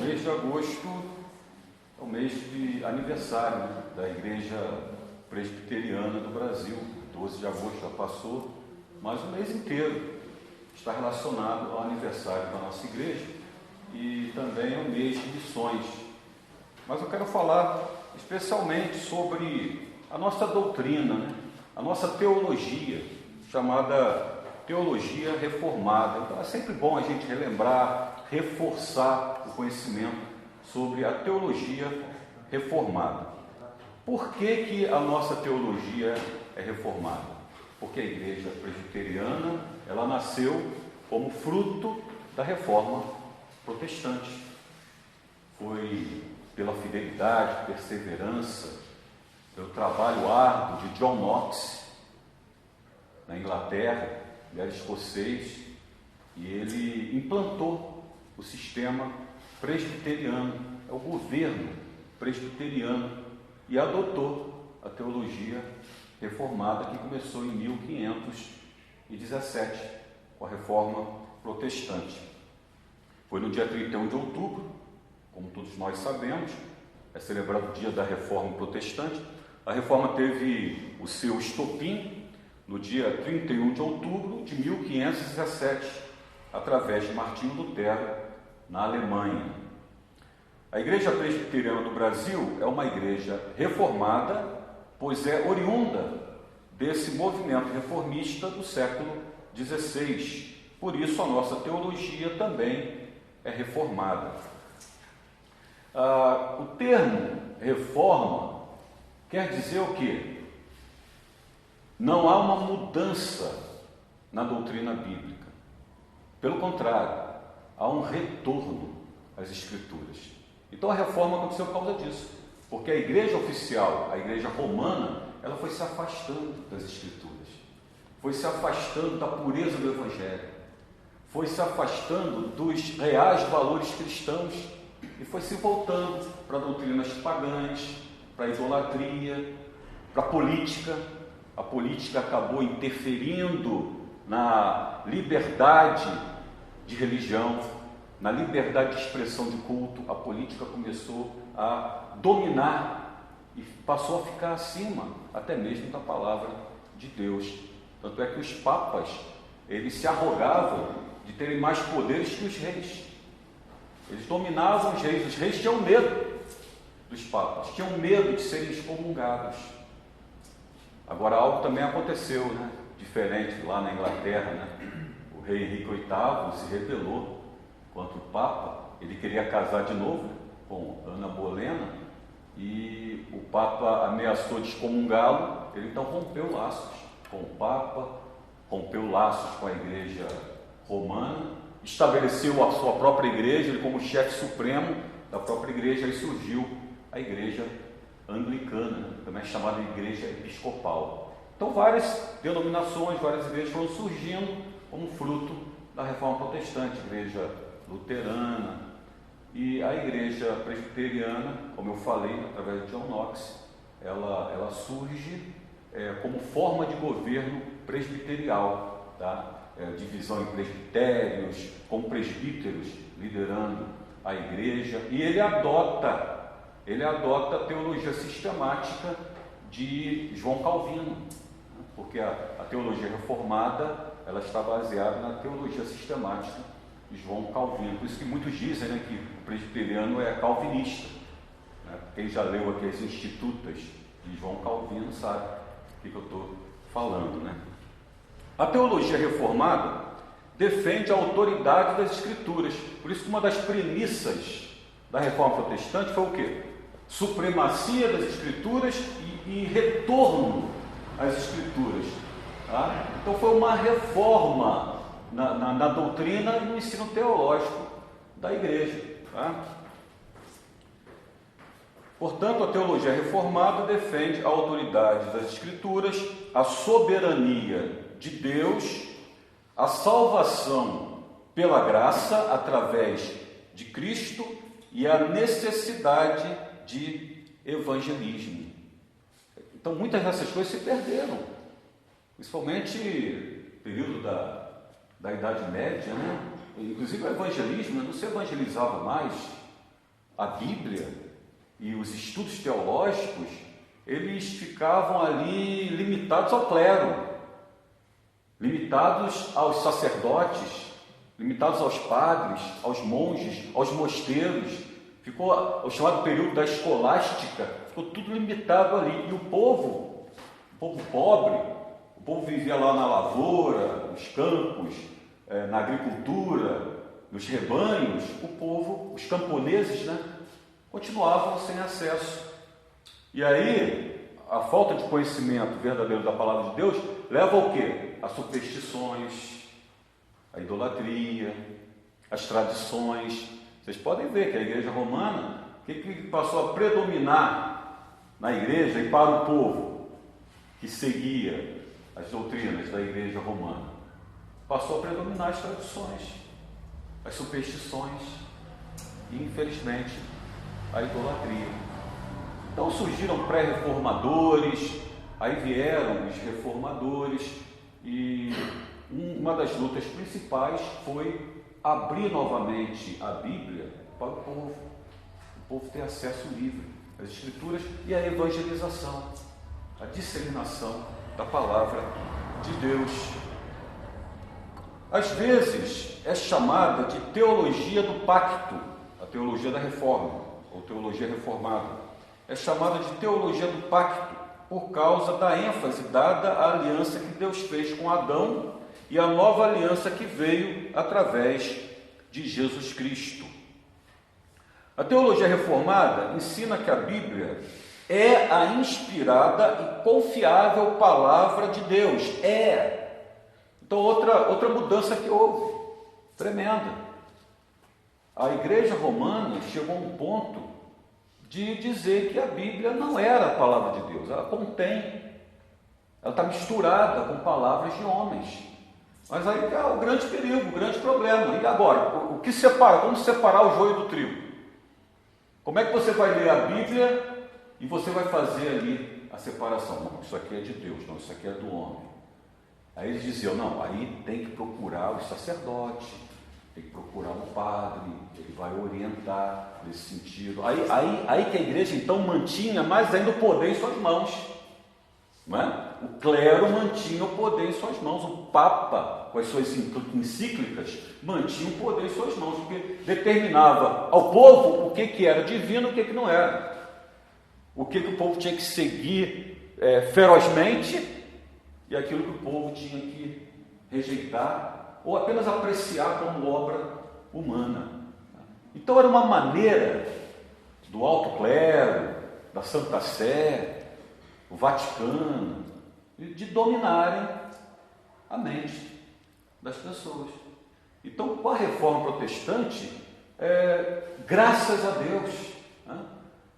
mês de agosto é o mês de aniversário, né, da Igreja Presbiteriana do Brasil. 12 de agosto já passou, mas o mês inteiro está relacionado ao aniversário da nossa igreja e também é um mês de missões. Mas eu quero falar especialmente sobre a nossa doutrina, né, a nossa teologia, chamada teologia reformada. Então é sempre bom a gente relembrar, reforçar o conhecimento sobre a teologia reformada. Por que a nossa teologia é reformada? Porque a igreja presbiteriana, ela nasceu como fruto da reforma protestante. Foi pela fidelidade, perseverança, pelo trabalho árduo de John Knox, na Inglaterra. Ele era escocês e ele implantou o sistema presbiteriano, é o governo presbiteriano, e adotou a teologia reformada, que começou em 1517, com a reforma protestante. Foi no dia 31 de outubro, como todos nós sabemos, é celebrado o dia da reforma protestante. A reforma teve o seu estopim no dia 31 de outubro de 1517, através de Martinho Lutero, na Alemanha. A Igreja Presbiteriana do Brasil é uma igreja reformada, pois é oriunda desse movimento reformista do século XVI. Por isso, a nossa teologia também é reformada. O termo reforma quer dizer o quê? Não há uma mudança na doutrina bíblica. Pelo contrário, há um retorno às Escrituras. Então a reforma aconteceu por causa disso, porque a igreja oficial, a igreja romana, ela foi se afastando das Escrituras, foi se afastando da pureza do Evangelho, foi se afastando dos reais valores cristãos e foi se voltando para doutrinas pagãs, para a idolatria, para a política. A política acabou interferindo na liberdade de religião, na liberdade de expressão de culto. A política começou a dominar e passou a ficar acima até mesmo da palavra de Deus. Tanto é que os papas, eles se arrogavam de terem mais poderes que os reis. Eles dominavam os reis tinham medo dos papas, tinham medo de serem excomungados. Agora algo também aconteceu, né, diferente lá na Inglaterra, né? O rei Henrique VIII se rebelou contra o Papa. Ele queria casar de novo com Ana Bolena e o Papa ameaçou de excomungá-lo. Ele então rompeu laços com o Papa, rompeu laços com a Igreja Romana, estabeleceu a sua própria igreja, ele como chefe supremo da própria igreja. Aí surgiu a Igreja Anglicana, também chamada Igreja Episcopal. Então várias denominações, várias igrejas foram surgindo como fruto da reforma protestante. Igreja luterana e a igreja presbiteriana, como eu falei, através de John Knox, ela surge como forma de governo presbiterial, tá? Divisão em presbitérios, com presbíteros liderando a igreja, e ele adota a teologia sistemática de João Calvino, porque a teologia reformada, ela está baseada na teologia sistemática de João Calvino. Por isso que muitos dizem, né, que o presbiteriano é calvinista, né? Quem já leu aqui as Institutas de João Calvino sabe o que eu estou falando, né? A teologia reformada defende a autoridade das Escrituras. Por isso que uma das premissas da reforma protestante foi o quê? Supremacia das Escrituras e retorno às Escrituras. Tá? Então foi uma reforma na doutrina e no ensino teológico da igreja. Tá? Portanto, a teologia reformada defende a autoridade das Escrituras, a soberania de Deus, a salvação pela graça através de Cristo e a necessidade de evangelismo. Então, muitas dessas coisas se perderam, principalmente no período da Idade Média, né? Inclusive o evangelismo, não se evangelizava mais a Bíblia e os estudos teológicos, eles ficavam ali limitados ao clero, limitados aos sacerdotes, limitados aos padres, aos monges, aos mosteiros. Ficou o chamado período da escolástica, ficou tudo limitado ali. E o povo pobre, o povo vivia lá na lavoura, nos campos, na agricultura, nos rebanhos. O povo, os camponeses, né, continuavam sem acesso. E aí, a falta de conhecimento verdadeiro da palavra de Deus leva ao quê? A superstições, a idolatria, as tradições. Vocês podem ver que a igreja romana, o que passou a predominar na igreja e para o povo que seguia as doutrinas da igreja romana? Passou a predominar as tradições, as superstições e, infelizmente, a idolatria. Então surgiram pré-reformadores, aí vieram os reformadores, e uma das lutas principais foi abrir novamente a Bíblia para o povo ter acesso livre às Escrituras, e a evangelização, a disseminação da palavra de Deus. Às vezes é chamada de teologia do pacto, a teologia da reforma, ou teologia reformada. É chamada de teologia do pacto por causa da ênfase dada à aliança que Deus fez com Adão e à nova aliança que veio através de Jesus Cristo. A teologia reformada ensina que a Bíblia é a inspirada e confiável palavra de Deus. Então, outra mudança que houve, tremenda. A igreja romana chegou a um ponto de dizer que a Bíblia não era a palavra de Deus. Ela está misturada com palavras de homens. Mas aí é o grande perigo, o grande problema. E agora, o que separa? Como separar o joio do trigo? Como é que você vai ler a Bíblia e você vai fazer ali a separação? Não, isso aqui é de Deus, não, isso aqui é do homem. Aí eles diziam, não, aí tem que procurar o sacerdote, tem que procurar um padre, ele vai orientar nesse sentido. Aí que a igreja então mantinha mais ainda o poder em suas mãos. Não é? O clero mantinha o poder em suas mãos, o Papa, com as suas encíclicas, mantinha o poder em suas mãos, porque determinava ao povo o que era divino e o que não era. O que o povo tinha que seguir ferozmente e aquilo que o povo tinha que rejeitar ou apenas apreciar como obra humana. Então era uma maneira do alto clero, da Santa Sé, o Vaticano, de dominarem a mente das pessoas. Então, com a reforma protestante, graças a Deus, né,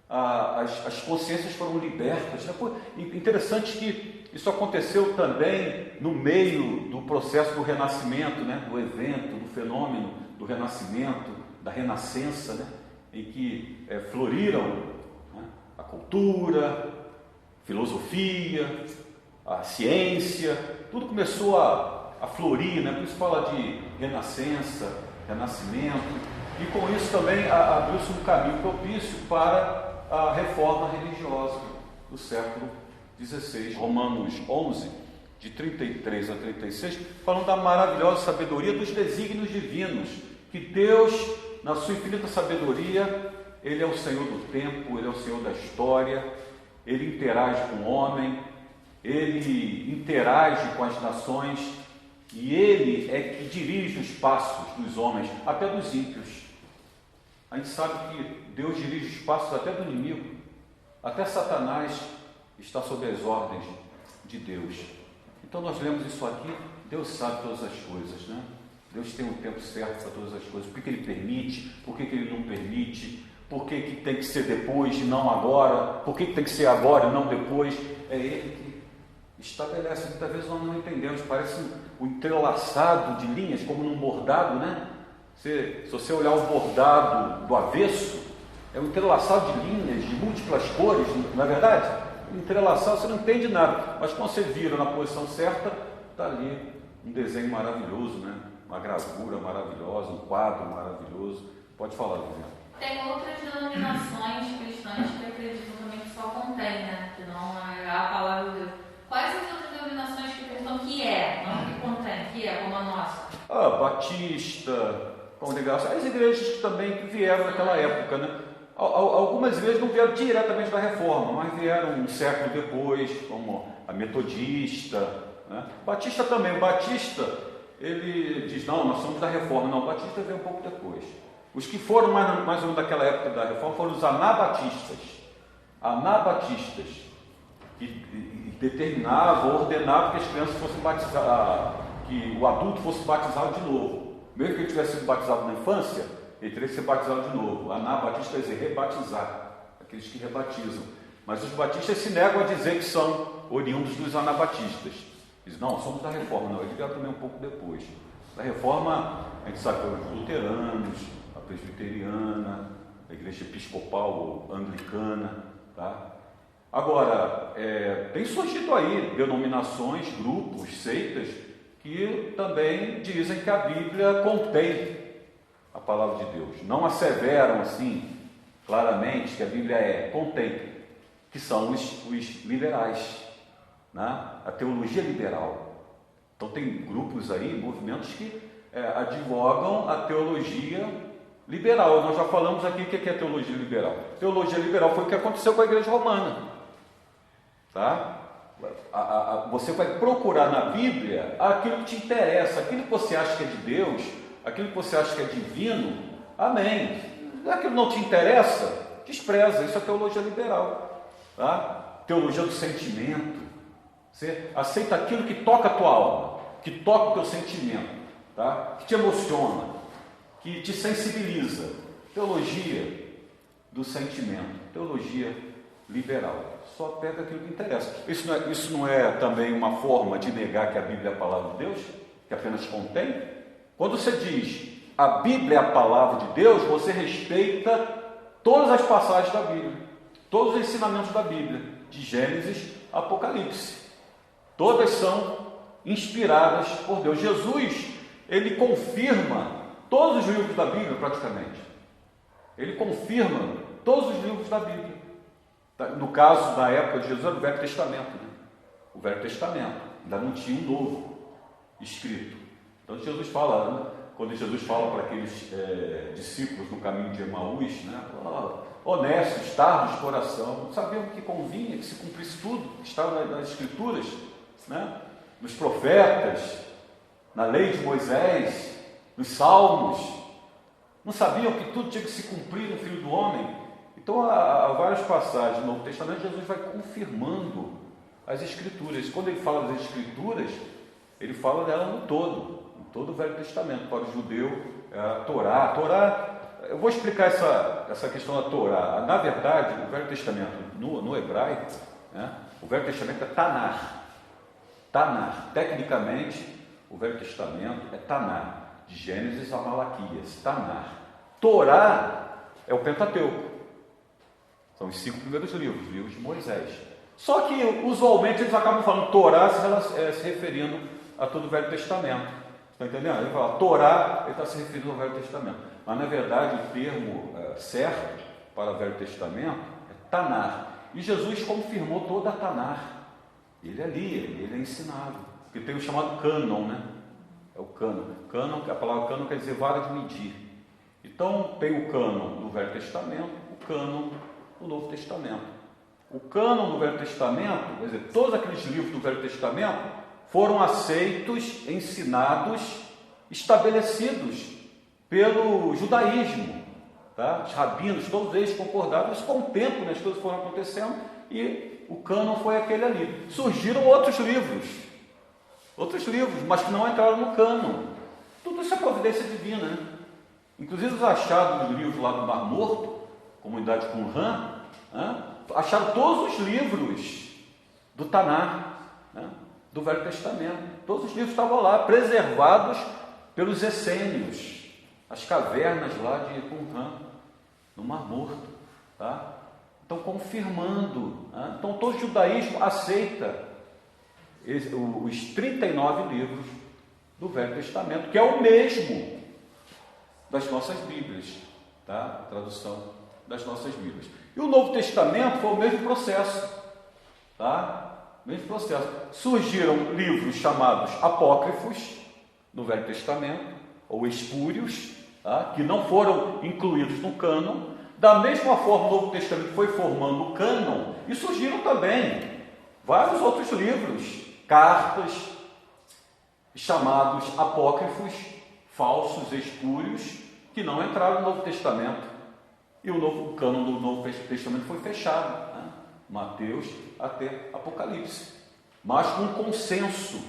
as consciências foram libertas. Interessante que isso aconteceu também no meio do processo do Renascimento, né, do evento, do fenômeno do Renascimento, da Renascença, né, em que floriram, né, a cultura, a filosofia, a ciência, tudo começou a florir, né? Por isso fala de renascença, renascimento, e com isso também abriu-se um caminho propício para a reforma religiosa do século XVI. Romanos 11, de 33 a 36, falando da maravilhosa sabedoria dos desígnios divinos, que Deus, na sua infinita sabedoria, Ele é o Senhor do tempo, Ele é o Senhor da história, Ele interage com o homem, Ele interage com as nações, e Ele é que dirige os passos dos homens, até dos ímpios. A gente sabe que Deus dirige os passos até do inimigo, até Satanás está sob as ordens de Deus. Então nós lemos isso aqui, Deus sabe todas as coisas, né? Deus tem um tempo certo para todas as coisas. Por que Ele permite? Por que Ele não permite? Por que tem que ser depois e não agora? Por que tem que ser agora e não depois? É Ele que estabelece. Muitas vezes nós não entendemos, parece um entrelaçado de linhas, como num bordado, né? Se você olhar o bordado do avesso, é um entrelaçado de linhas, de múltiplas cores, não é verdade? Entrelaçado, você não entende nada, mas quando você vira na posição certa, está ali um desenho maravilhoso, né? Uma gravura maravilhosa, um quadro maravilhoso. Pode falar, Viviane. Tem outras denominações cristãs que acreditam também que só contém, né? Que não é a palavra de Deus. Quais as outras denominações que acreditam que é, não que contém, que é como a nossa? Batista, congregação, as igrejas que também vieram naquela época, né? Algumas igrejas não vieram diretamente da Reforma, mas vieram um século depois, como a Metodista, né? Batista também. O Batista, ele diz, não, nós somos da Reforma. Não, o Batista veio um pouco depois. Os que foram mais ou menos daquela época da Reforma foram os anabatistas. Anabatistas, que determinavam, ordenavam que as crianças fossem batizadas, que o adulto fosse batizado de novo. Mesmo que ele tivesse sido batizado na infância, ele teria que ser batizado de novo. Anabatista quer dizer rebatizar, aqueles que rebatizam. Mas os batistas se negam a dizer que são oriundos dos anabatistas. Dizem, não, somos da Reforma. Não, eles vieram também um pouco depois. Da Reforma, a gente sabe que os luteranos, a presbiteriana, a igreja episcopal ou anglicana, tá? Agora, tem surgido aí denominações, grupos, seitas, que também dizem que a Bíblia contém a palavra de Deus. Não asseveram assim, claramente, que a Bíblia contém, que são os liberais, né? A teologia liberal. Então tem grupos aí, movimentos que advogam a teologia liberal. Nós já falamos aqui o que é teologia liberal. Teologia liberal foi o que aconteceu com a igreja romana. Tá? Você vai procurar na Bíblia aquilo que te interessa, aquilo que você acha que é de Deus, aquilo que você acha que é divino, amém. Aquilo que não te interessa, despreza. Isso é teologia liberal. Tá? Teologia do sentimento. Você aceita aquilo que toca a tua alma, que toca o teu sentimento, tá? Que te emociona, que te sensibiliza. Teologia do sentimento, teologia liberal. Só pega aquilo que interessa. Isso não é também uma forma de negar que a Bíblia é a palavra de Deus, que apenas contém? Quando você diz a Bíblia é a palavra de Deus, você respeita todas as passagens da Bíblia, todos os ensinamentos da Bíblia, de Gênesis a Apocalipse. Todas são inspiradas por Deus. Jesus, ele confirma todos os livros da Bíblia, praticamente. Ele confirma todos os livros da Bíblia. No caso, da época de Jesus, era o Velho Testamento. Né? O Velho Testamento. Ainda não tinha um novo escrito. Então, Jesus fala, né? Quando Jesus fala para aqueles discípulos no caminho de Emaús, né? Honestos, tardos de coração, sabiam que convinha que se cumprisse tudo que estava nas Escrituras, né? Nos profetas, na lei de Moisés, nos Salmos. Não sabiam que tudo tinha que se cumprir no Filho do Homem? Então, há várias passagens no Novo Testamento, Jesus vai confirmando as Escrituras. Quando ele fala das Escrituras, ele fala dela no todo o Velho Testamento. Para o judeu, a Torá. A Torá, eu vou explicar essa questão da Torá. Na verdade, o Velho Testamento, no hebraico, né, o Velho Testamento é Tanar. Tanar. Tecnicamente, o Velho Testamento é Tanar. De Gênesis a Malaquias. Tanar. Torá é o Pentateuco. São os 5 primeiros livros, os livros de Moisés. Só que, usualmente, eles acabam falando Torá se referindo a todo o Velho Testamento. Está entendendo? Ele fala Torá, ele está se referindo ao Velho Testamento. Mas, na verdade, o termo certo para o Velho Testamento é Tanar. E Jesus confirmou toda a Tanar. Ele é ensinado. Porque tem o chamado cânon, né? É o cânon. A palavra cânon quer dizer vara de medir. Então, tem o cânon do Velho Testamento, o cânon do Novo Testamento. O cânon do Velho Testamento, quer dizer, todos aqueles livros do Velho Testamento foram aceitos, ensinados, estabelecidos pelo judaísmo. Tá? Os rabinos, todos eles concordaram. Isso, com o tempo, né, as coisas foram acontecendo e o cânon foi aquele ali. Surgiram outros livros, mas que não entraram no cânon. Tudo isso é providência divina, né? Inclusive os achados dos livros lá do Mar Morto, comunidade Qumran, acharam todos os livros do Tanar, né, do Velho Testamento. Todos os livros estavam lá, preservados pelos essênios, as cavernas lá de Qumran, no Mar Morto. Tá? Então, confirmando. Né? Então, todo o judaísmo aceita os 39 livros do Velho Testamento, que é o mesmo das nossas Bíblias. tá? A tradução das nossas Bíblias. E o Novo Testamento foi o mesmo processo, tá? Mesmo processo. Surgiram livros chamados apócrifos no Velho Testamento, ou espúrios, tá? Que não foram incluídos no cânon. Da mesma forma, o Novo Testamento foi formando o cânon e surgiram também vários outros livros, cartas, chamados apócrifos, falsos, espúrios, que não entraram no Novo Testamento. E o cânon do Novo Testamento foi fechado, né? Mateus até Apocalipse. Mas com um consenso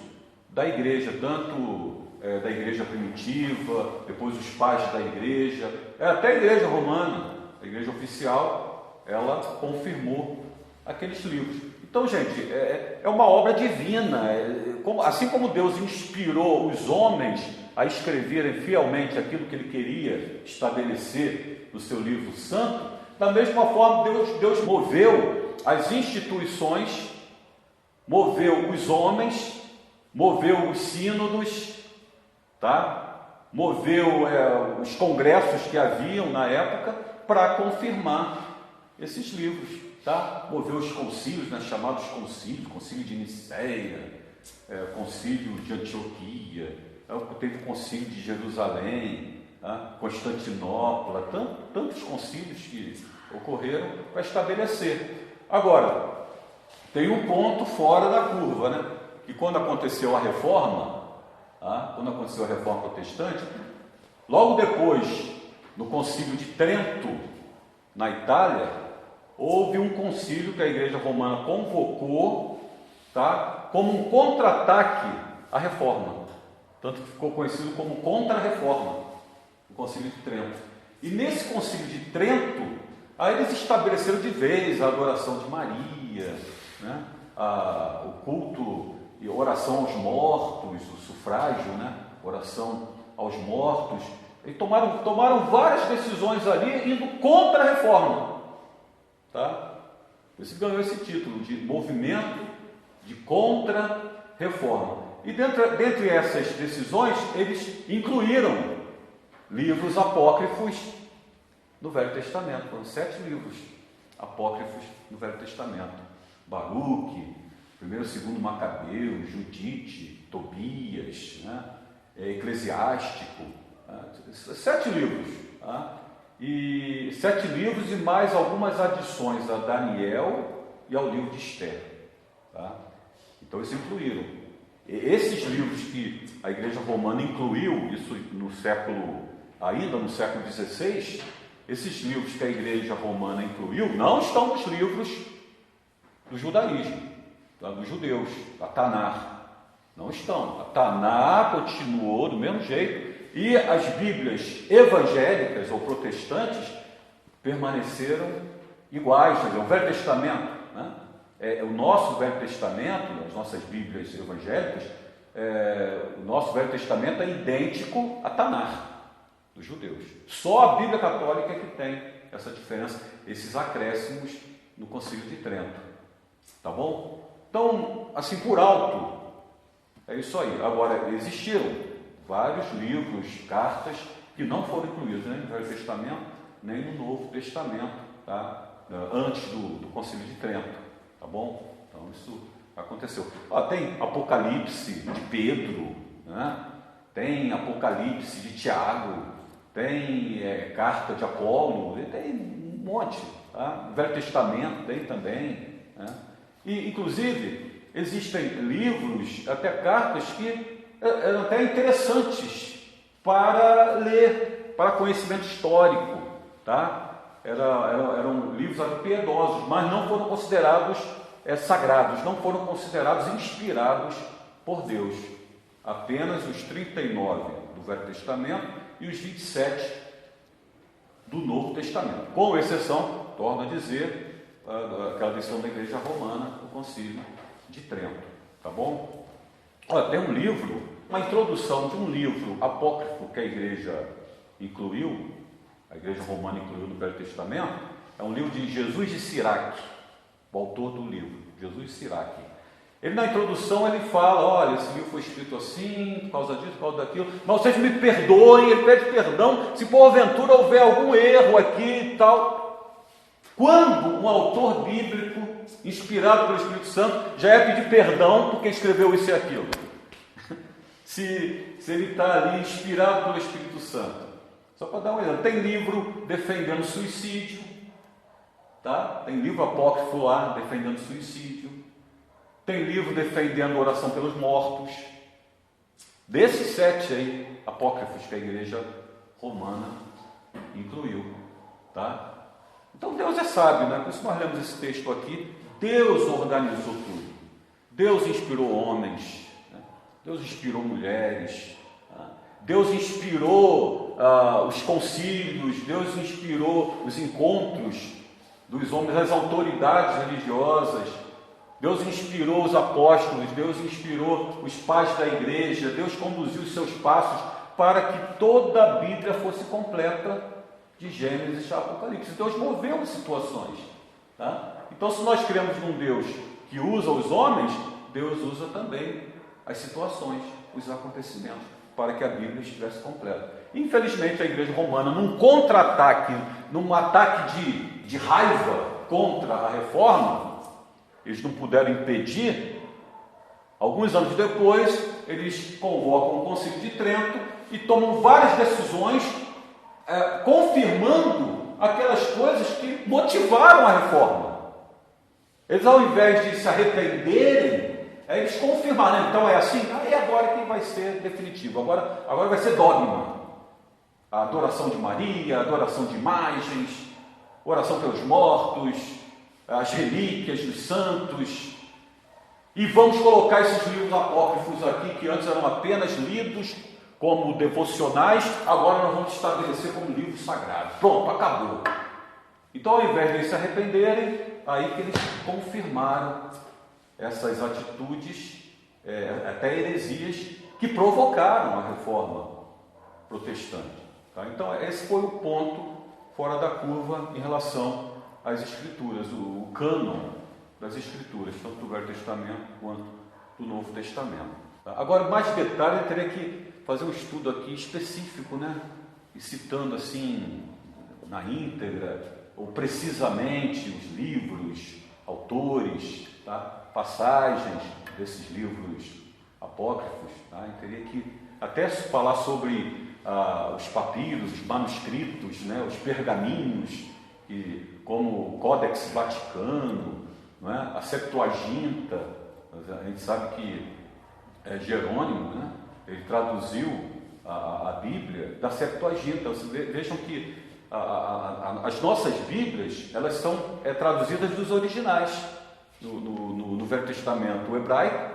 da igreja, tanto da igreja primitiva, depois os pais da igreja, até a igreja romana, a igreja oficial, ela confirmou aqueles livros. Então, gente, é uma obra divina. Assim como Deus inspirou os homens a escreverem fielmente aquilo que Ele queria estabelecer no seu livro santo, da mesma forma Deus moveu as instituições, moveu os homens, moveu os sínodos, tá? Moveu os congressos que haviam na época para confirmar esses livros, tá? Moveu os concílios, né, chamados concílios, concílio de Nicéia, concílio de Antioquia, teve o concílio de Jerusalém, tá? Constantinopla, tantos concílios que ocorreram para estabelecer. Agora, tem um ponto fora da curva, né? Que quando aconteceu a reforma, tá? Quando aconteceu a reforma protestante, logo depois, no concílio de Trento, na Itália, houve um concílio que a Igreja Romana convocou, tá? Como um contra-ataque à reforma. Tanto que ficou conhecido como Contra-Reforma, o concílio de Trento. E nesse concílio de Trento, aí eles estabeleceram de vez a adoração de Maria, né? O culto e oração aos mortos, o sufrágio, né? Oração aos mortos. E tomaram várias decisões ali indo contra a reforma. Tá? Por isso ganhou esse título de movimento de contra-reforma. E dentre essas decisões, eles incluíram livros apócrifos no Velho Testamento. Foram 7 livros apócrifos no Velho Testamento. Baruque, 1º e 2º Macabeus, Judite, Tobias, né? Eclesiástico. 7 livros. Tá? E 7 livros e mais algumas adições a Daniel e ao livro de Esther. Tá? Então eles incluíram. Esses livros que a Igreja Romana incluiu, isso ainda no século XVI, esses livros que a Igreja Romana incluiu não estão nos livros do judaísmo, tá? Dos judeus, a Taná. Não estão. A Taná continuou do mesmo jeito e as Bíblias evangélicas ou protestantes permaneceram iguais. O Velho Testamento, né? O nosso Velho Testamento, as nossas Bíblias evangélicas, o nosso Velho Testamento é idêntico a Taná, dos judeus. Só a Bíblia Católica é que tem essa diferença, esses acréscimos no Concílio de Trento. Tá bom? Então, assim, por alto, é isso aí. Agora, existiram vários livros, cartas, que não foram incluídos nem no Velho Testamento, nem no Novo Testamento, tá? Antes do Concílio de Trento. Tá bom? Então isso aconteceu. Tem Apocalipse de Pedro, né? Tem Apocalipse de Tiago, tem carta de Apolo, tem um monte. Tá? O Velho Testamento tem também. Né? E, inclusive, existem livros, até cartas que eram até interessantes para ler, para conhecimento histórico. Tá? Eram livros piedosos, mas não foram considerados sagrados, não foram considerados inspirados por Deus. Apenas os 39 do Velho Testamento e os 27 do Novo Testamento, com exceção, torno a dizer, aquela decisão da Igreja Romana, o Concílio de Trento. Tá bom? Tem um livro, uma introdução de um livro apócrifo que a Igreja incluiu, a Igreja Romana incluiu no Velho Testamento, é um livro de Jesus de Siraque, o autor do livro, Jesus de Siraque. Ele na introdução ele fala, olha, esse livro foi escrito assim, por causa disso, por causa daquilo, mas vocês me perdoem, ele pede perdão, se porventura houver algum erro aqui e tal. Quando um autor bíblico, inspirado pelo Espírito Santo, já é pedir perdão porque escreveu isso e aquilo? Se ele está ali inspirado pelo Espírito Santo. Só para dar um exemplo, tem livro defendendo suicídio, tá? Tem livro apócrifo lá defendendo suicídio. Tem livro defendendo oração pelos mortos. Desses 7 aí, apócrifos que a igreja romana incluiu. Tá? Então Deus é sábio, né? Por isso nós lemos esse texto aqui. Deus organizou tudo. Deus inspirou homens. Né? Deus inspirou mulheres. Tá? Deus inspirou os concílios. Deus inspirou os encontros dos homens, as autoridades religiosas. Deus inspirou os apóstolos, Deus inspirou os pais da igreja, Deus conduziu os seus passos para que toda a Bíblia fosse completa de Gênesis a Apocalipse. Deus moveu as situações. Tá? Então, se nós cremos num Deus que usa os homens, Deus usa também as situações, os acontecimentos, para que a Bíblia estivesse completa. Infelizmente, a igreja romana, num contra-ataque, num ataque de raiva contra a reforma, eles não puderam impedir. Alguns anos depois, eles convocam o Concílio de Trento e tomam várias decisões confirmando aquelas coisas que motivaram a reforma. Eles, ao invés de se arrependerem, eles confirmaram, então é assim, aí agora que vai ser definitivo, agora vai ser dogma. A adoração de Maria, a adoração de imagens, oração pelos mortos, as relíquias dos santos, e vamos colocar esses livros apócrifos aqui, que antes eram apenas lidos como devocionais, agora nós vamos estabelecer como livros sagrados. Pronto, acabou. Então, ao invés de eles se arrependerem, aí que eles confirmaram essas atitudes, até heresias, que provocaram a reforma protestante. Tá? Então, esse foi o ponto fora da curva em relação as Escrituras, o cânon das Escrituras, tanto do Velho Testamento quanto do Novo Testamento. Agora, mais detalhe, eu teria que fazer um estudo aqui específico, né? E citando assim, na íntegra, ou precisamente, os livros, autores, tá? Passagens desses livros apócrifos. Tá? Eu teria que até falar sobre os papiros, os manuscritos, né? Os pergaminhos, como o Códex Vaticano, não é? A Septuaginta. A gente sabe que Jerônimo, né? Ele traduziu a Bíblia da Septuaginta. Vejam que as nossas Bíblias, elas são traduzidas dos originais, no Velho Testamento o hebraico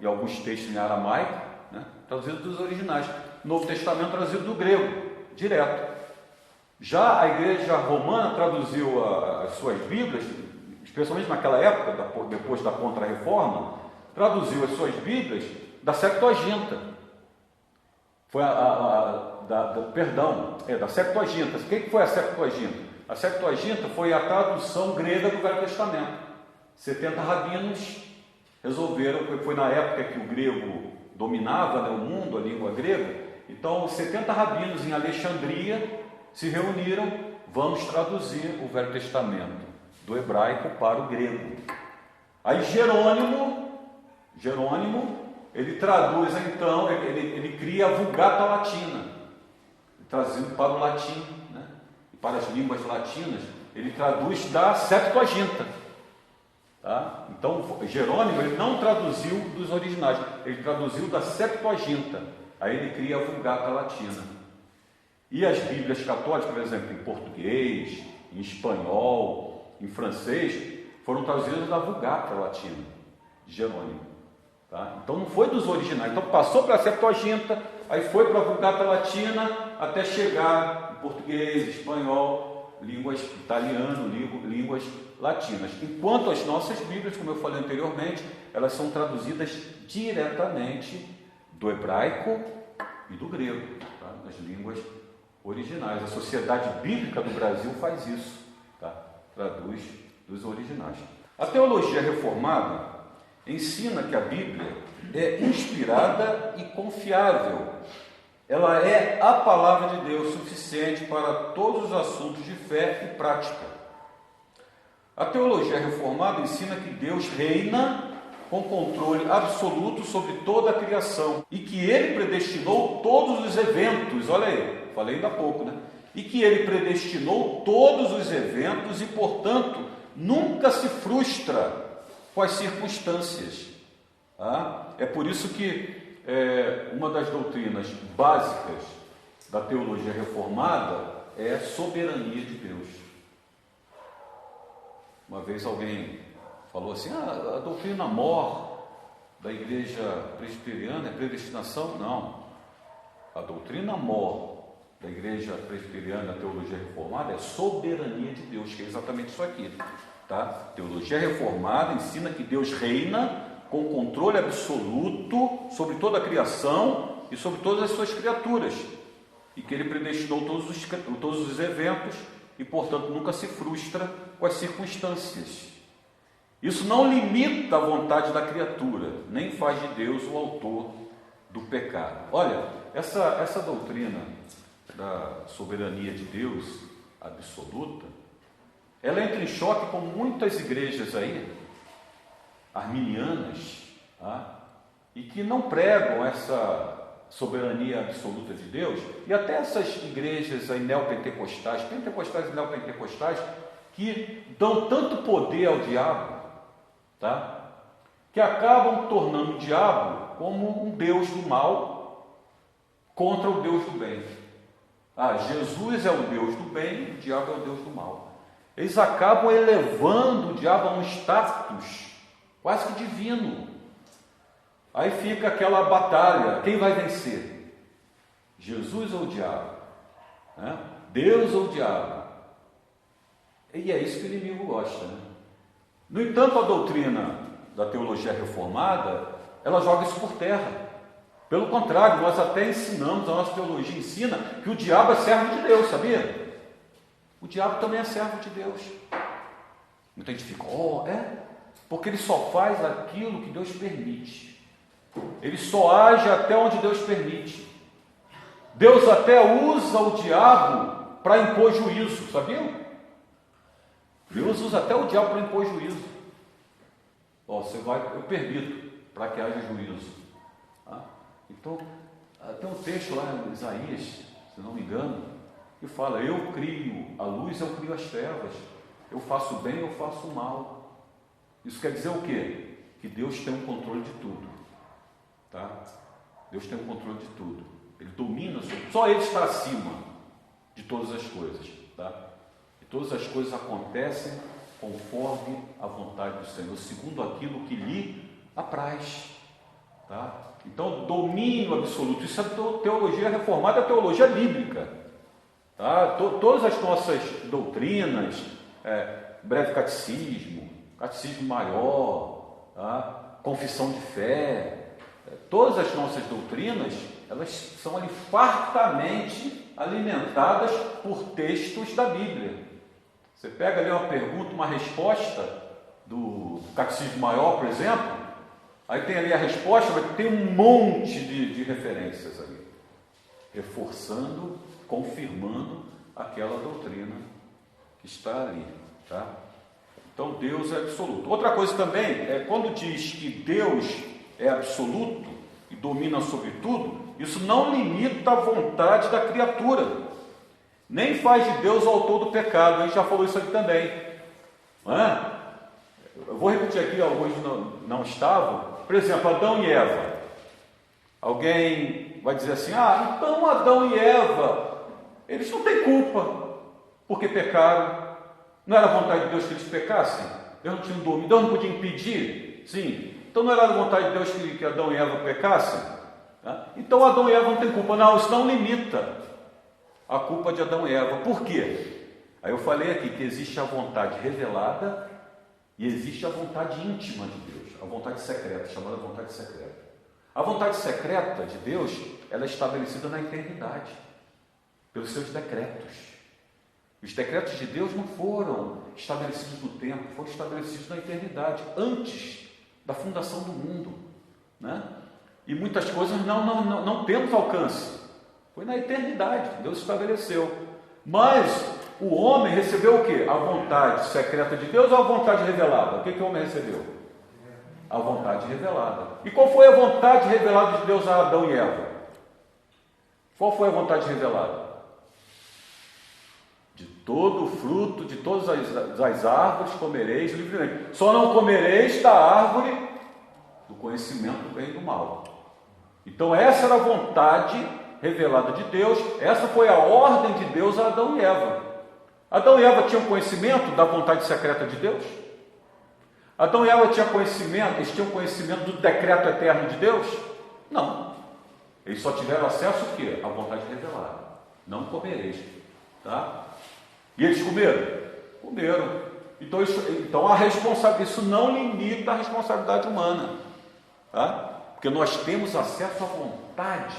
e alguns textos em aramaico, né? Traduzidos dos originais. No Novo Testamento traduzido do grego, direto. Já a igreja romana traduziu as suas Bíblias, especialmente naquela época, depois da Contra-Reforma, traduziu as suas Bíblias da Septuaginta. Foi da Septuaginta. O que foi a Septuaginta? A Septuaginta foi a tradução grega do Velho Testamento. 70 rabinos resolveram, foi na época que o grego dominava, né, o mundo, a língua grega. Então, 70 rabinos em Alexandria se reuniram, vamos traduzir o Velho Testamento do hebraico para o grego. Aí Jerônimo, ele traduz então, ele cria a Vulgata Latina, trazindo para o latim, né? E para as línguas latinas, ele traduz da Septuaginta. Tá? Então, Jerônimo, ele não traduziu dos originais, ele traduziu da Septuaginta. Aí ele cria a Vulgata Latina. E as Bíblias católicas, por exemplo, em português, em espanhol, em francês, foram traduzidas da Vulgata Latina, de Jerônimo. Tá? Então não foi dos originais. Então passou para a Septuaginta, aí foi para a Vulgata Latina, até chegar em português, espanhol, línguas italiano, línguas latinas. Enquanto as nossas Bíblias, como eu falei anteriormente, elas são traduzidas diretamente do hebraico e do grego, tá? Das línguas originais. A Sociedade Bíblica do Brasil faz isso, tá? Traduz dos originais. A teologia reformada, ensina que a Bíblia é inspirada e confiável. Ela é a palavra de Deus suficiente para todos os assuntos de fé e prática. A teologia reformada ensina que Deus reina com controle absoluto sobre toda a criação e que Ele predestinou todos os eventos, olha aí, falei ainda há pouco, né? E que Ele predestinou todos os eventos e, portanto, nunca se frustra com as circunstâncias. Tá? É por isso que uma das doutrinas básicas da teologia reformada é a soberania de Deus. Uma vez alguém falou assim, a doutrina mor da igreja presbiteriana é predestinação? Não. A doutrina mor da igreja presbiteriana, a teologia reformada, é soberania de Deus, que é exatamente isso aqui. Tá? Teologia reformada ensina que Deus reina com controle absoluto sobre toda a criação e sobre todas as suas criaturas, e que Ele predestinou todos os eventos e, portanto, nunca se frustra com as circunstâncias. Isso não limita a vontade da criatura, nem faz de Deus o autor do pecado. Olha, essa doutrina da soberania de Deus absoluta, ela entra em choque com muitas igrejas aí, arminianas, tá? E que não pregam essa soberania absoluta de Deus, e até essas igrejas aí neopentecostais, pentecostais e neopentecostais, que dão tanto poder ao diabo, tá? Que acabam tornando o diabo como um Deus do mal contra o Deus do bem. Jesus é o Deus do bem, o diabo é o Deus do mal. Eles acabam elevando o diabo a um status quase que divino. Aí fica aquela batalha, quem vai vencer? Jesus ou o diabo? Deus ou o diabo? E é isso que o inimigo gosta, né? No entanto, a doutrina da teologia reformada, ela joga isso por terra. Pelo contrário, nós até ensinamos, a nossa teologia ensina que o diabo é servo de Deus, sabia? O diabo também é servo de Deus. Muita gente fica, porque ele só faz aquilo que Deus permite. Ele só age até onde Deus permite. Deus até usa o diabo para impor juízo, sabiam? Deus usa até o diabo para impor juízo. Eu permito para que haja juízo. Então, tem um texto lá em Isaías, se não me engano, que fala, eu crio a luz, eu crio as trevas, eu faço o bem, eu faço o mal. Isso quer dizer o quê? Que Deus tem um controle de tudo. Tá? Deus tem um controle de tudo. Ele domina, só Ele está acima de todas as coisas. Tá? E todas as coisas acontecem conforme a vontade do Senhor, segundo aquilo que lhe apraz. Tá? Então, domínio absoluto, isso é teologia reformada, é teologia bíblica. Tá? Todas as nossas doutrinas, breve catecismo, catecismo maior, tá? Confissão de fé, todas as nossas doutrinas, elas são ali fartamente alimentadas por textos da Bíblia. Você pega ali uma pergunta, uma resposta do catecismo maior, por exemplo, aí tem ali a resposta, vai ter um monte de referências ali, reforçando, confirmando aquela doutrina que está ali, tá? Então Deus é absoluto. Outra coisa também é quando diz que Deus é absoluto e domina sobre tudo, isso não limita a vontade da criatura, nem faz de Deus o autor do pecado. A gente já falou isso aqui também, não é? Eu vou repetir aqui, alguns não estavam. Por exemplo, Adão e Eva. Alguém vai dizer assim, então Adão e Eva, eles não têm culpa, porque pecaram. Não era a vontade de Deus que eles pecassem? Deus não tinha domínio, Deus não podia impedir? Sim. Então não era a vontade de Deus que Adão e Eva pecassem? Então Adão e Eva não têm culpa. Não, isso não limita a culpa de Adão e Eva. Por quê? Aí eu falei aqui que existe a vontade revelada e existe a vontade íntima de Deus, a vontade secreta, chamada vontade secreta. A vontade secreta de Deus, ela é estabelecida na eternidade, pelos seus decretos. Os decretos de Deus não foram estabelecidos no tempo, foram estabelecidos na eternidade, antes da fundação do mundo, né? E muitas coisas não temos alcance. Foi na eternidade, Deus estabeleceu. Mas o homem recebeu o quê? A vontade secreta de Deus ou a vontade revelada? O que o homem recebeu? A vontade revelada. E qual foi a vontade revelada de Deus a Adão e Eva? Qual foi a vontade revelada? De todo o fruto, de todas as árvores comereis livremente. Só não comereis da árvore do conhecimento do bem e do mal. Então essa era a vontade revelada de Deus, essa foi a ordem de Deus a Adão e Eva. Adão e Eva tinham conhecimento da vontade secreta de Deus? Adão e Eva tinham conhecimento, eles tinham conhecimento do decreto eterno de Deus? Não. Eles só tiveram acesso ao quê? À vontade revelada. Não comereis. Tá? E eles comeram? Comeram. Então isso não limita a responsabilidade humana. Tá? Porque nós temos acesso à vontade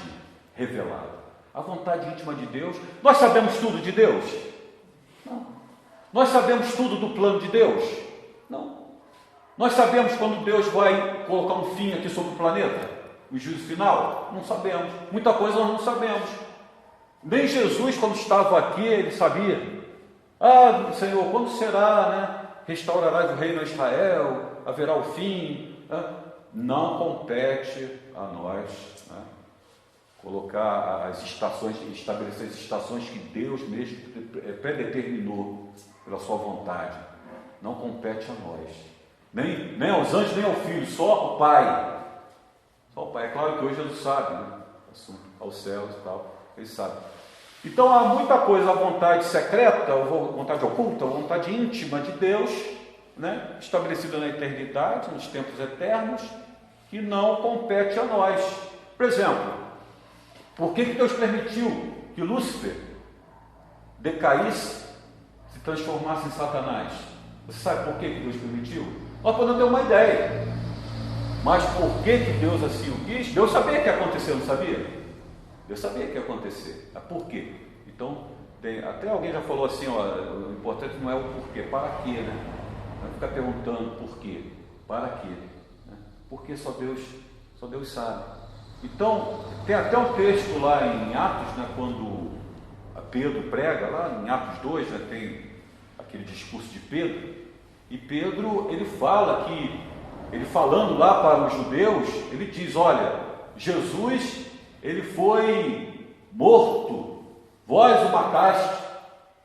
revelada. A vontade íntima de Deus. Nós sabemos tudo de Deus? Não. Nós sabemos tudo do plano de Deus? Não. Nós sabemos quando Deus vai colocar um fim aqui sobre o planeta? O juízo final? Não sabemos. Muita coisa nós não sabemos. Nem Jesus, quando estava aqui, ele sabia. Ah, Senhor, quando será, né? Restaurarás o reino a Israel, haverá o fim. Não compete a nós, né, colocar as estações, estabelecer as estações que Deus mesmo predeterminou pela sua vontade. Não compete a nós. Nem aos anjos, nem ao filho, só o Pai. Só o Pai. É claro que hoje Jesus sabe, né? Aos céus e tal, ele sabe. Então há muita coisa, a vontade secreta, a vontade oculta, a vontade íntima de Deus, né? Estabelecida na eternidade, nos tempos eternos, que não compete a nós. Por exemplo, por que Deus permitiu que Lúcifer decaísse, se transformasse em Satanás? Você sabe por que Deus permitiu? Nós podemos ter uma ideia, mas por que Deus assim o quis? Deus sabia que ia acontecer, não sabia? Deus sabia que ia acontecer. Por quê? Então, até alguém já falou assim, ó, o importante não é o porquê, para quê, né? Não ficar perguntando por quê, para quê, né? Porque só Deus sabe. Então, tem até um texto lá em Atos, né, quando Pedro prega, lá em Atos 2, né, tem aquele discurso de Pedro, e Pedro, ele fala que, ele falando lá para os judeus, ele diz, olha, Jesus, ele foi morto, vós o mataste,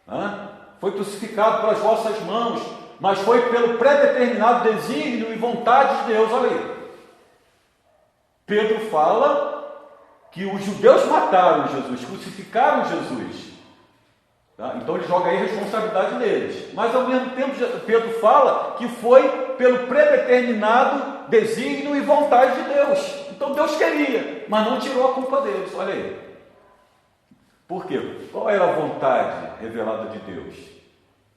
né? Foi crucificado pelas vossas mãos, mas foi pelo predeterminado desígnio e vontade de Deus. Olha aí, Pedro fala que os judeus mataram Jesus, crucificaram Jesus, tá? Então ele joga aí a responsabilidade neles, mas ao mesmo tempo Pedro fala que foi pelo predeterminado desígnio e vontade de Deus. Então Deus queria, mas não tirou a culpa deles. Olha aí. Por quê? Qual era a vontade revelada de Deus?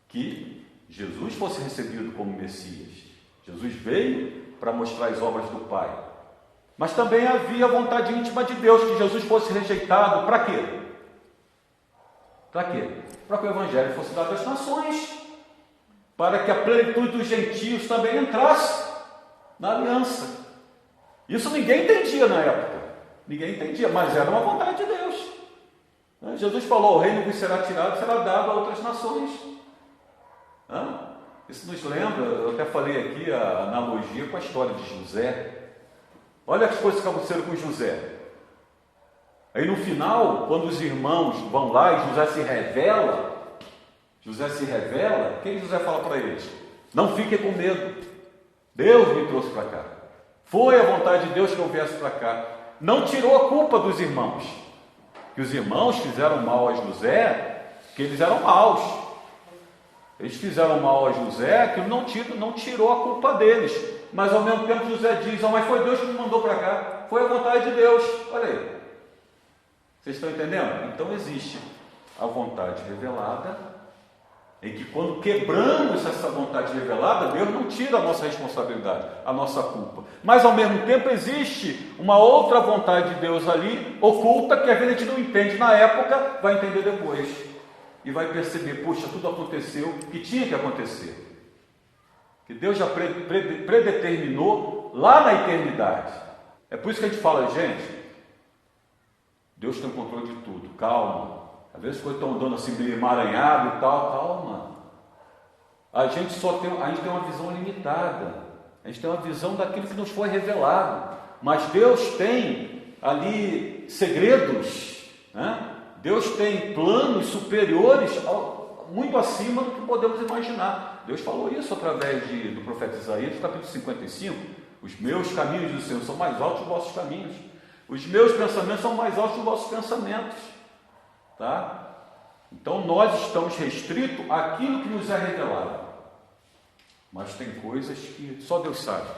Que Jesus fosse recebido como Messias. Jesus veio para mostrar as obras do Pai. Mas também havia a vontade íntima de Deus que Jesus fosse rejeitado. Para quê? Para quê? Para que o Evangelho fosse dado às nações. Para que a plenitude dos gentios também entrasse na aliança. Isso ninguém entendia na época. Ninguém entendia, mas era uma vontade de Deus. Jesus falou, o reino que será tirado será dado a outras nações. Isso nos lembra, eu até falei aqui a analogia com a história de José. Olha as coisas que aconteceram com José. Aí no final, quando os irmãos vão lá e José se revela, o que José fala para eles? Não fiquem com medo, Deus me trouxe para cá. Foi a vontade de Deus que eu viesse para cá. Não tirou a culpa dos irmãos. Que os irmãos fizeram mal a José, que eles eram maus. Eles fizeram mal a José, que não tirou a culpa deles. Mas ao mesmo tempo José diz, mas foi Deus que me mandou para cá. Foi a vontade de Deus. Olha aí. Vocês estão entendendo? Então existe a vontade revelada, em que quando quebramos essa vontade revelada, Deus não tira a nossa responsabilidade, a nossa culpa. Mas ao mesmo tempo existe uma outra vontade de Deus ali, oculta, que às vezes a gente não entende na época, vai entender depois. E vai perceber, puxa, tudo aconteceu que tinha que acontecer. Que Deus já predeterminou lá na eternidade. É por isso que a gente fala, gente, Deus tem o controle de tudo, calma. Às vezes as coisas estão andando assim meio emaranhado e tal, calma. A gente tem uma visão limitada. A gente tem uma visão daquilo que nos foi revelado. Mas Deus tem ali segredos, né? Deus tem planos superiores, muito acima do que podemos imaginar. Deus falou isso através do profeta Isaías, capítulo 55. Os meus caminhos do Senhor são mais altos que os vossos caminhos. Os meus pensamentos são mais altos que os vossos pensamentos. Tá? Então nós estamos restritos àquilo que nos é revelado. Mas tem coisas que só Deus sabe.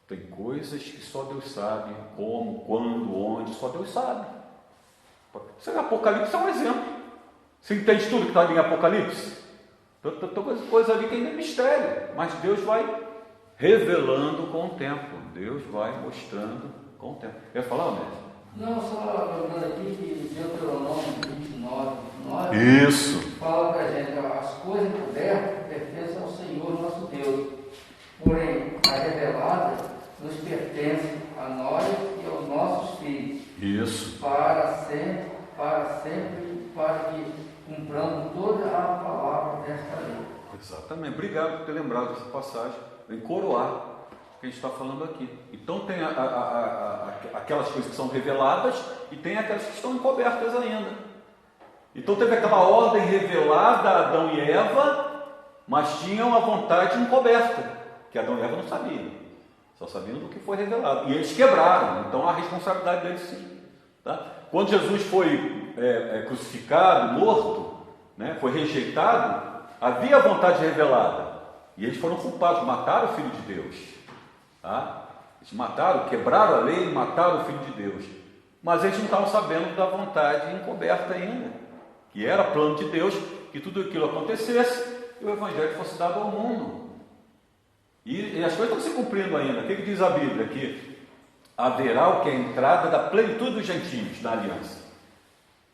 Tem coisas que só Deus sabe. Como, quando, onde, só Deus sabe. Apocalipse é um exemplo. Você entende tudo que está ali em Apocalipse? Tem coisa ali que ainda é mistério. Mas Deus vai revelando com o tempo. Deus vai mostrando com o tempo. Quer falar, Médio? Não, só lembrando aqui que Deuteronômio 29, 9 Isso. fala para a gente, as coisas encobertas pertencem ao Senhor nosso Deus, porém a revelada nos pertence a nós e aos nossos filhos. Isso. Para sempre, para que cumpramos toda a palavra desta lei. Exatamente. Obrigado por ter lembrado dessa passagem. Vem coroar o que a gente está falando aqui. Então tem aquelas coisas que são reveladas e tem aquelas que estão encobertas ainda. Então teve aquela ordem revelada a Adão e Eva, mas tinham a vontade encoberta, que Adão e Eva não sabiam. Só sabiam do que foi revelado. E eles quebraram. Então a responsabilidade deles sim. Tá? Quando Jesus foi crucificado, morto, né, foi rejeitado, havia a vontade revelada. E eles foram culpados, mataram o Filho de Deus. Tá? Eles mataram, quebraram a lei e mataram o Filho de Deus. Mas eles não estavam sabendo da vontade encoberta ainda. Que era plano de Deus, que tudo aquilo acontecesse e o Evangelho fosse dado ao mundo. E as coisas estão se cumprindo ainda. O que diz a Bíblia? Que haverá o que é a entrada da plenitude dos gentios na aliança.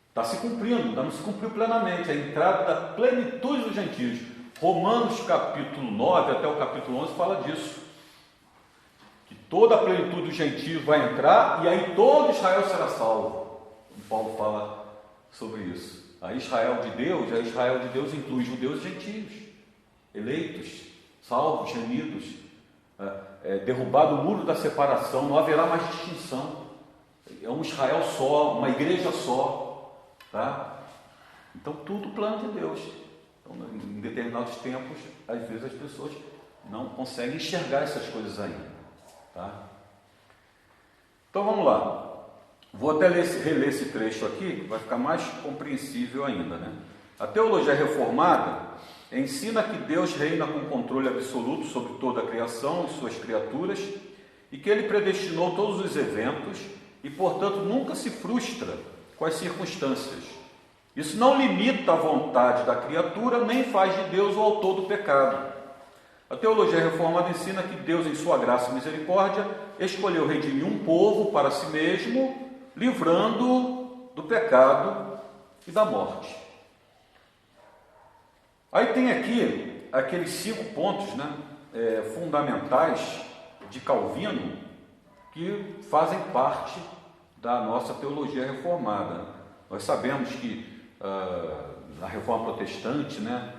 Está se cumprindo, não se cumpriu plenamente, a entrada da plenitude dos gentios. Romanos capítulo 9 até o capítulo 11 fala disso. Que toda a plenitude dos gentios vai entrar e aí todo Israel será salvo. O Paulo fala sobre isso. A Israel de Deus inclui judeus e gentios, eleitos, salvos, remidos, derrubado o muro da separação, não haverá mais distinção. É um Israel só, uma igreja só. Tá? Então tudo plano de Deus. Então, em determinados tempos, às vezes as pessoas não conseguem enxergar essas coisas ainda. Tá? Então vamos lá. Vou até reler esse trecho aqui, vai ficar mais compreensível ainda, né? A teologia reformada ensina que Deus reina com controle absoluto sobre toda a criação e suas criaturas e que Ele predestinou todos os eventos e, portanto, nunca se frustra com as circunstâncias. Isso não limita a vontade da criatura, nem faz de Deus o autor do pecado. A teologia reformada ensina que Deus, em sua graça e misericórdia, escolheu redimir um povo para si mesmo, livrando do pecado e da morte. Aí tem aqui aqueles 5 pontos, né, fundamentais de Calvino que fazem parte da nossa teologia reformada. Nós sabemos que na Reforma Protestante, né,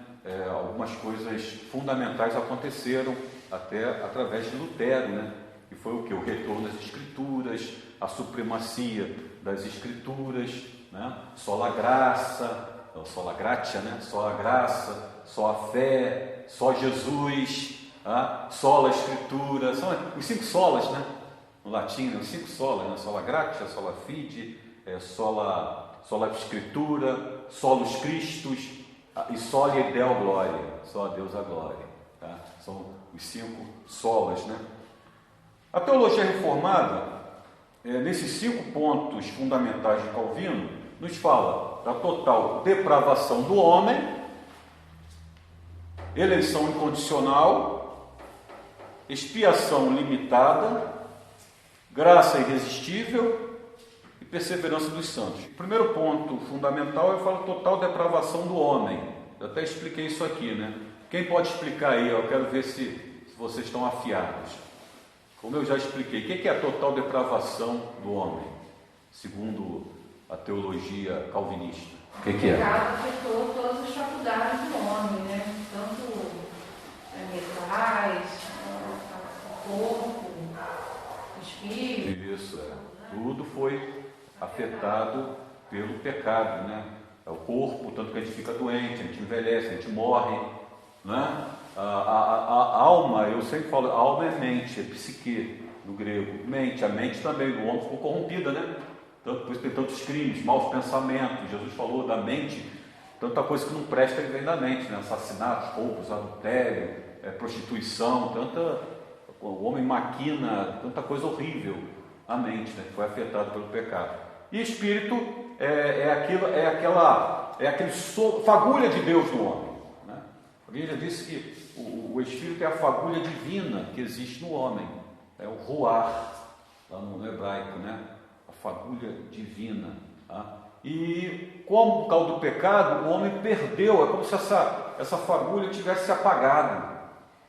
algumas coisas fundamentais aconteceram até através de Lutero, né, que foi o que? O retorno das Escrituras, a supremacia das Escrituras, né, sola graça, sola gratia, né, só a graça, só a fé, só Jesus, sola Escritura, são os 5 solas, né, no latim, né, os 5 solas, né, sola gratia, sola fide, sola Escritura, solus Christus e soli Deo Gloria, só a Deus a glória. Tá? São os 5 solas, né? A teologia reformada, nesses 5 pontos fundamentais de Calvino, nos fala da total depravação do homem, eleição incondicional, expiação limitada, graça irresistível e perseverança dos santos. O primeiro ponto fundamental, eu falo total depravação do homem. Eu até expliquei isso aqui, né? Quem pode explicar aí? Eu quero ver se vocês estão afiados. Como eu já expliquei, o que é a total depravação do homem, segundo a teologia calvinista? O que é? O pecado afetou todas as faculdades do homem, né? Tanto mentais, o corpo, o espírito. Isso, tudo foi afetado pelo pecado, né? O corpo, tanto que a gente fica doente, a gente envelhece, a gente morre, né? A alma, eu sempre falo, a alma é mente, é psique, no grego, mente, a mente também do homem ficou corrompida, né? Por isso tem tantos crimes, maus pensamentos. Jesus falou da mente, tanta coisa que não presta que vem da mente, né? Assassinatos, roubos, adultério, prostituição, o homem maquina, tanta coisa horrível, a mente, né? Foi afetada pelo pecado. E espírito aquele fagulha de Deus no homem, né? Alguém já disse que o espírito é a fagulha divina que existe no homem, é o ruar, lá no hebraico, né? A fagulha divina. Tá? E como por causa do pecado, o homem perdeu, é como se essa fagulha tivesse se apagado.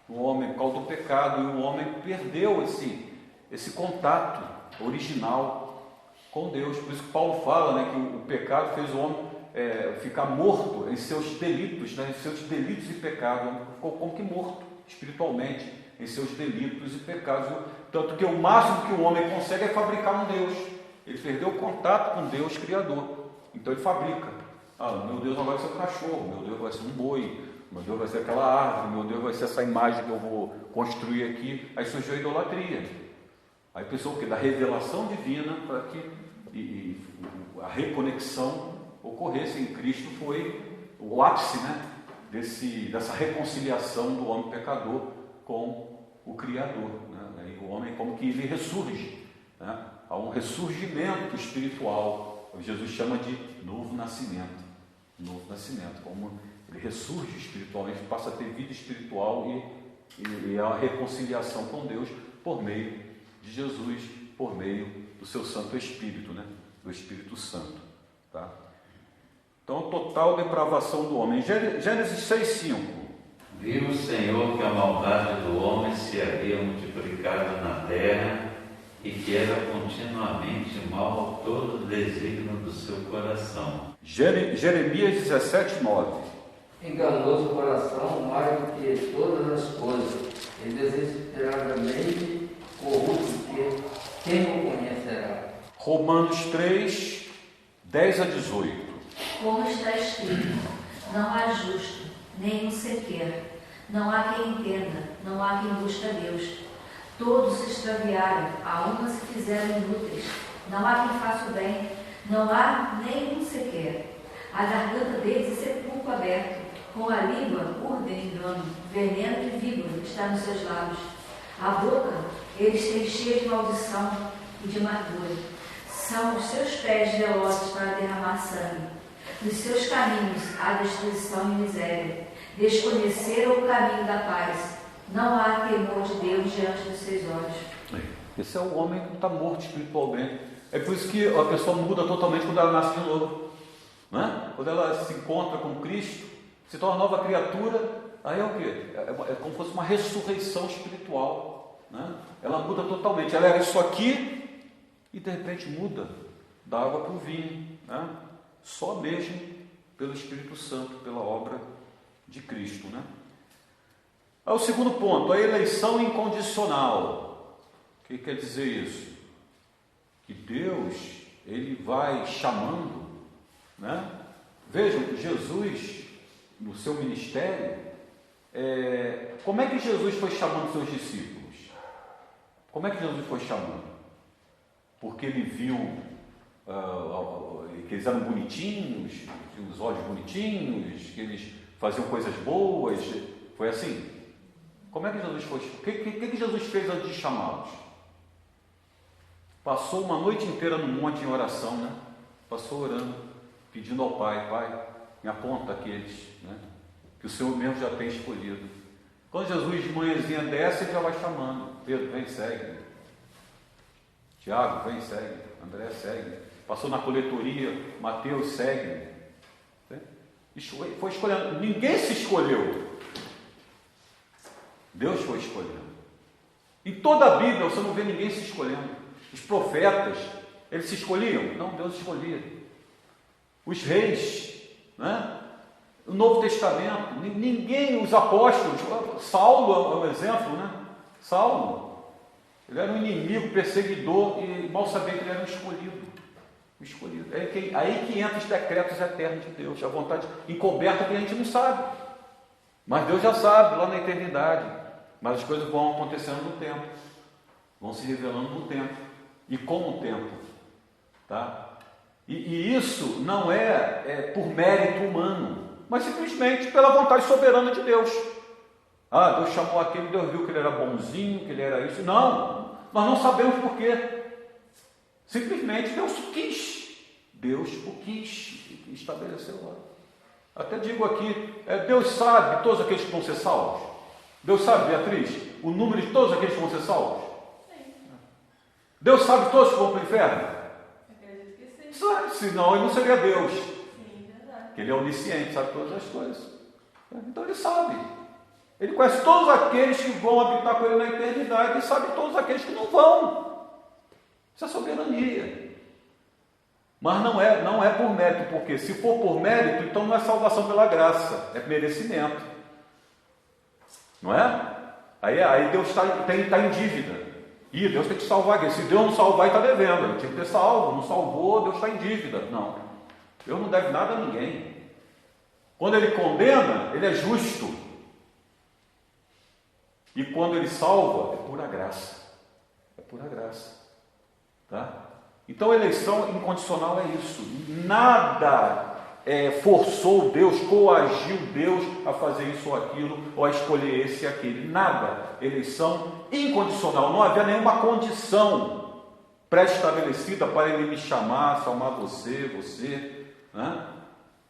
O homem, por causa do pecado, e o homem perdeu esse contato original com Deus. Por isso que Paulo fala, né, que o pecado fez o homem ficar morto em seus delitos, né, em seus delitos e pecados. O homem ficou como que morto espiritualmente em seus delitos e pecados. Tanto que o máximo que o homem consegue é fabricar um Deus. Ele perdeu o contato com Deus Criador. Então ele fabrica. Meu Deus não vai ser um cachorro, meu Deus vai ser um boi, meu Deus vai ser aquela árvore, meu Deus vai ser essa imagem que eu vou construir aqui. Aí surgiu a idolatria. Aí pensou o quê? Da revelação divina para que a reconexão ocorresse em Cristo. Foi o ápice, né, dessa reconciliação do homem pecador com o Criador, né? E o homem como que ele ressurge, né? Há um ressurgimento espiritual. Jesus chama de novo nascimento. Novo nascimento, como ele ressurge espiritualmente, passa a ter vida espiritual e a reconciliação com Deus por meio de Jesus, por meio do seu Santo Espírito, né? Do Espírito Santo. Tá? Então, total depravação do homem. Gênesis 6:5. Viu o Senhor que a maldade do homem se havia multiplicado na terra e que era continuamente mal todo o desígnio do seu coração. Jeremias 17:9. Enganoso o coração mais do que todas as coisas, e desesperadamente corrupto, quem o conhecerá? Romanos 3:10-18. Como está escrito, não há justo, nem um sequer, não há quem entenda, não há quem busque a Deus. Todos se extraviaram, a uma se fizeram inúteis, não há quem faça o bem, não há nem um sequer. A garganta deles é sepulcro aberto, com a língua urda engano, veneno de víbora está nos seus lábios. A boca eles têm cheia de maldição e de amargura. São os seus pés velozes para derramar sangue. Nos seus caminhos há destruição e miséria. Desconheceram o caminho da paz. Não há temor de Deus diante dos seus olhos. Esse é o homem que está morto espiritualmente. É por isso que a pessoa muda totalmente quando ela nasce de novo. Né? Quando ela se encontra com Cristo, se torna nova criatura, aí é o quê? É como se fosse uma ressurreição espiritual. Né? Ela muda totalmente. Ela era isso aqui e de repente muda da água para o vinho. Né? Só mesmo pelo Espírito Santo, pela obra de Cristo. Né? O segundo ponto, a eleição incondicional. O que quer dizer isso? Que Deus, Ele vai chamando, né? Vejam, Jesus, no seu ministério, como é que Jesus foi chamando seus discípulos? Como é que Jesus foi chamando? Porque Ele viu que eles eram bonitinhos, tinham os olhos bonitinhos, que eles faziam coisas boas, foi assim? Como é que Jesus foi? O que Jesus fez antes de chamá-los? Passou uma noite inteira no monte em oração, né? Passou orando, pedindo ao Pai, Pai, me aponta aqueles, né? Que o Senhor mesmo já tem escolhido. Quando Jesus de manhãzinha desce, ele já vai chamando. Pedro, vem, segue. Tiago, vem, segue. André, segue. Passou na coletoria, Mateus, segue. Foi escolhendo. Ninguém se escolheu. Deus foi escolhendo. Em toda a Bíblia você não vê ninguém se escolhendo. Os profetas, eles se escolhiam? Não, Deus escolhia. Os reis, né? O Novo Testamento, ninguém, os apóstolos, Saulo é um exemplo, né? Saulo, ele era um inimigo, perseguidor, e mal sabia que ele era um escolhido. Aí que entra os decretos eternos de Deus, a vontade encoberta que a gente não sabe. Mas Deus já sabe, lá na eternidade. Mas as coisas vão acontecendo no tempo, vão se revelando no tempo, e com o tempo. Tá? E isso não é por mérito humano, mas simplesmente pela vontade soberana de Deus. Deus chamou aquele, Deus viu que ele era bonzinho, que ele era isso. Não, nós não sabemos por quê. Simplesmente Deus quis. Deus o quis e estabeleceu lá. Até digo aqui, Deus sabe todos aqueles que vão ser salvos? Deus sabe, Beatriz, o número de todos aqueles que vão ser salvos? Sim. Deus sabe todos que vão para o inferno? Acredito que sim. Sabe, senão ele não seria Deus. Sim, verdade. Porque ele é onisciente, sabe todas as coisas. Então ele sabe. Ele conhece todos aqueles que vão habitar com ele na eternidade e sabe todos aqueles que não vão. Isso é soberania. Mas não é por mérito, porque se for por mérito, então não é salvação pela graça, é merecimento. Não é? Aí Deus está em dívida. E Deus tem que salvar aqui. Se Deus não salvar, ele está devendo. Ele tinha que ter salvo, não salvou, Deus está em dívida. Não. Deus não deve nada a ninguém. Quando ele condena, ele é justo. E quando ele salva, é pura graça. É pura graça. Tá? Então a eleição incondicional é isso. Nada forçou Deus, coagiu Deus a fazer isso ou aquilo, ou a escolher esse e aquele. Nada. Eleição incondicional. Não havia nenhuma condição pré-estabelecida para ele me chamar, salvar você. Né?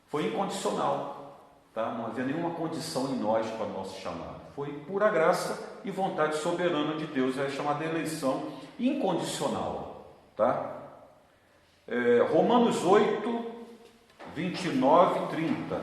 Foi incondicional. Tá? Não havia nenhuma condição em nós para o nosso chamado. Foi pura graça e vontade soberana de Deus. É chamada eleição incondicional. Tá? Romanos 8, 29 e 30.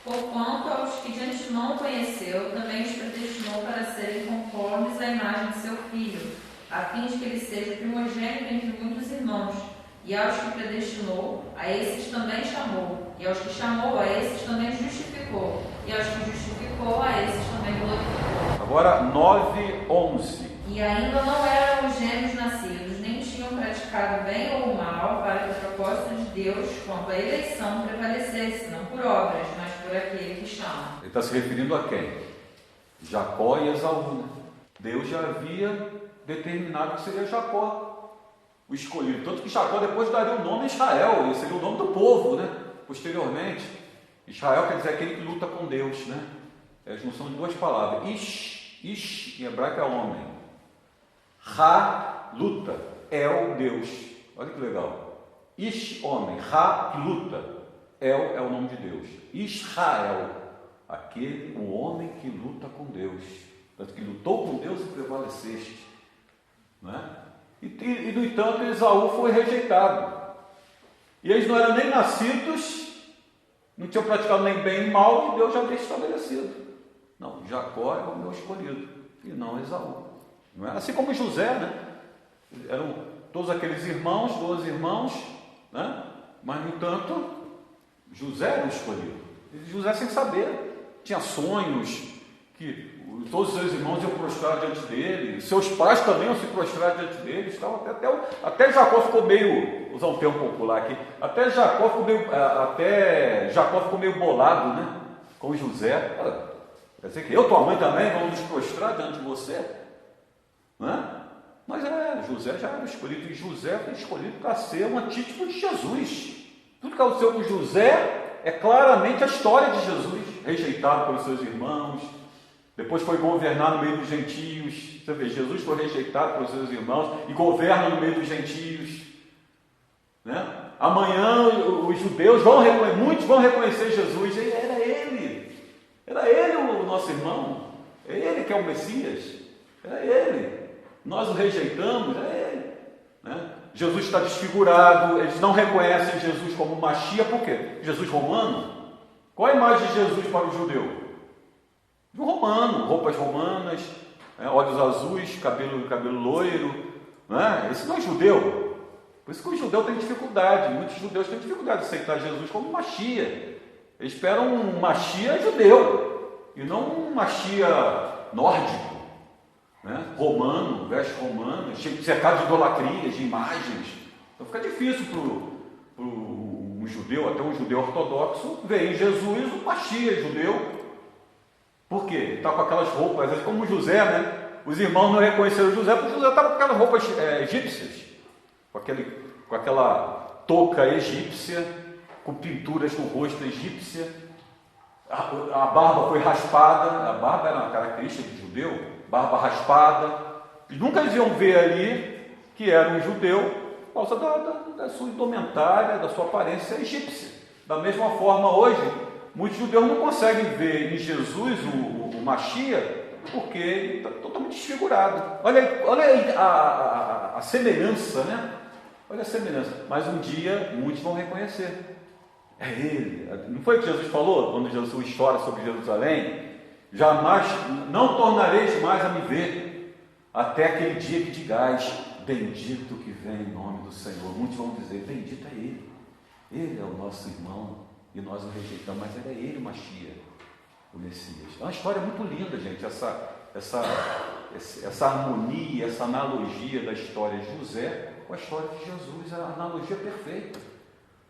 Porquanto aos que de antemão conheceu, também os predestinou para serem conformes à imagem de seu Filho, a fim de que ele seja primogênito entre muitos irmãos. E aos que predestinou, a esses também chamou. E aos que chamou, a esses também justificou. E aos que justificou, a esses também glorificou. Agora 9, 11. E ainda não eram os gêmeos nascidos, nem tinham praticado bem ou mal, para que o propósito de Deus quanto à eleição prevalecesse, não por obras, mas por aquele que chama. Ele está se referindo a quem? Jacó e Esaú. Né? Deus já havia determinado que seria Jacó o escolhido. Tanto que Jacó depois daria o nome Israel, esse seria o nome do povo, né? Posteriormente. Israel quer dizer aquele que luta com Deus, né? É a junção de duas palavras. Ish em hebraico é homem. Ra, luta. El, Deus. Olha que legal. Ish, homem. Ra, que luta. El é o nome de Deus. Israel, o homem que luta com Deus. Tanto que lutou com Deus e prevaleceste. Não é? E no entanto, Esaú foi rejeitado. E eles não eram nem nascidos, não tinham praticado nem bem nem mal, e Deus já havia estabelecido. Não, Jacó é o meu escolhido, e não Esaú. Não é? Assim como José, né? Eram todos aqueles irmãos, 12 irmãos, né? Mas no entanto, José era o escolhido. E José sem saber, tinha sonhos, que todos os seus irmãos iam prostrar diante dele, seus pais também iam se prostrar diante dele. Até Jacó ficou meio, vou usar um termo popular aqui, até Jacó ficou meio bolado, né? Com José. Quer dizer que eu e tua mãe também vamos nos prostrar diante de você? Né? Mas José já era escolhido, e José foi escolhido para ser um antítipo de Jesus. Tudo que aconteceu com José é claramente a história de Jesus, rejeitado pelos seus irmãos, depois foi governar no meio dos gentios. Você vê, Jesus foi rejeitado pelos seus irmãos e governa no meio dos gentios. Né? Amanhã os judeus muitos vão reconhecer Jesus. Era ele o nosso irmão. É ele que é o Messias. Era ele. Nós o rejeitamos, é ele. Né? Jesus está desfigurado, eles não reconhecem Jesus como Mashiach, por quê? Jesus romano? Qual a imagem de Jesus para o judeu? De um romano, roupas romanas, olhos azuis, cabelo loiro, né? Esse não é judeu. Por isso que o judeu tem dificuldade, muitos judeus têm dificuldade de aceitar Jesus como Machia. Eles esperam um Machia judeu, e não um Machia nórdico, né? Romano, veste romano, cercado de idolatrias, de imagens. Então fica difícil para um judeu, até um judeu ortodoxo, ver em Jesus um Machia judeu. Por quê? Ele está com aquelas roupas, às vezes como José, né? Os irmãos não reconheceram José, porque José estava com aquelas roupas egípcias, com aquela touca egípcia, com pinturas no rosto egípcia. A barba foi raspada, a barba era uma característica de judeu, barba raspada. E nunca eles iam ver ali que era um judeu por causa da sua indumentária, da sua aparência egípcia. Da mesma forma, hoje, muitos judeus não conseguem ver em Jesus o Machia, porque ele está totalmente desfigurado. Olha aí a semelhança, né? Olha a semelhança. Mas um dia, muitos vão reconhecer. É ele. Não foi o que Jesus falou, quando Jesus chora sobre Jerusalém? Jamais, não tornareis mais a me ver, até aquele dia que digais, bendito que vem em nome do Senhor. Muitos vão dizer, bendito é ele. Ele é o nosso irmão, e nós o rejeitamos, mas era ele o Machia, o Messias. É uma história muito linda, gente, essa harmonia, essa analogia da história de José com a história de Jesus, a analogia perfeita.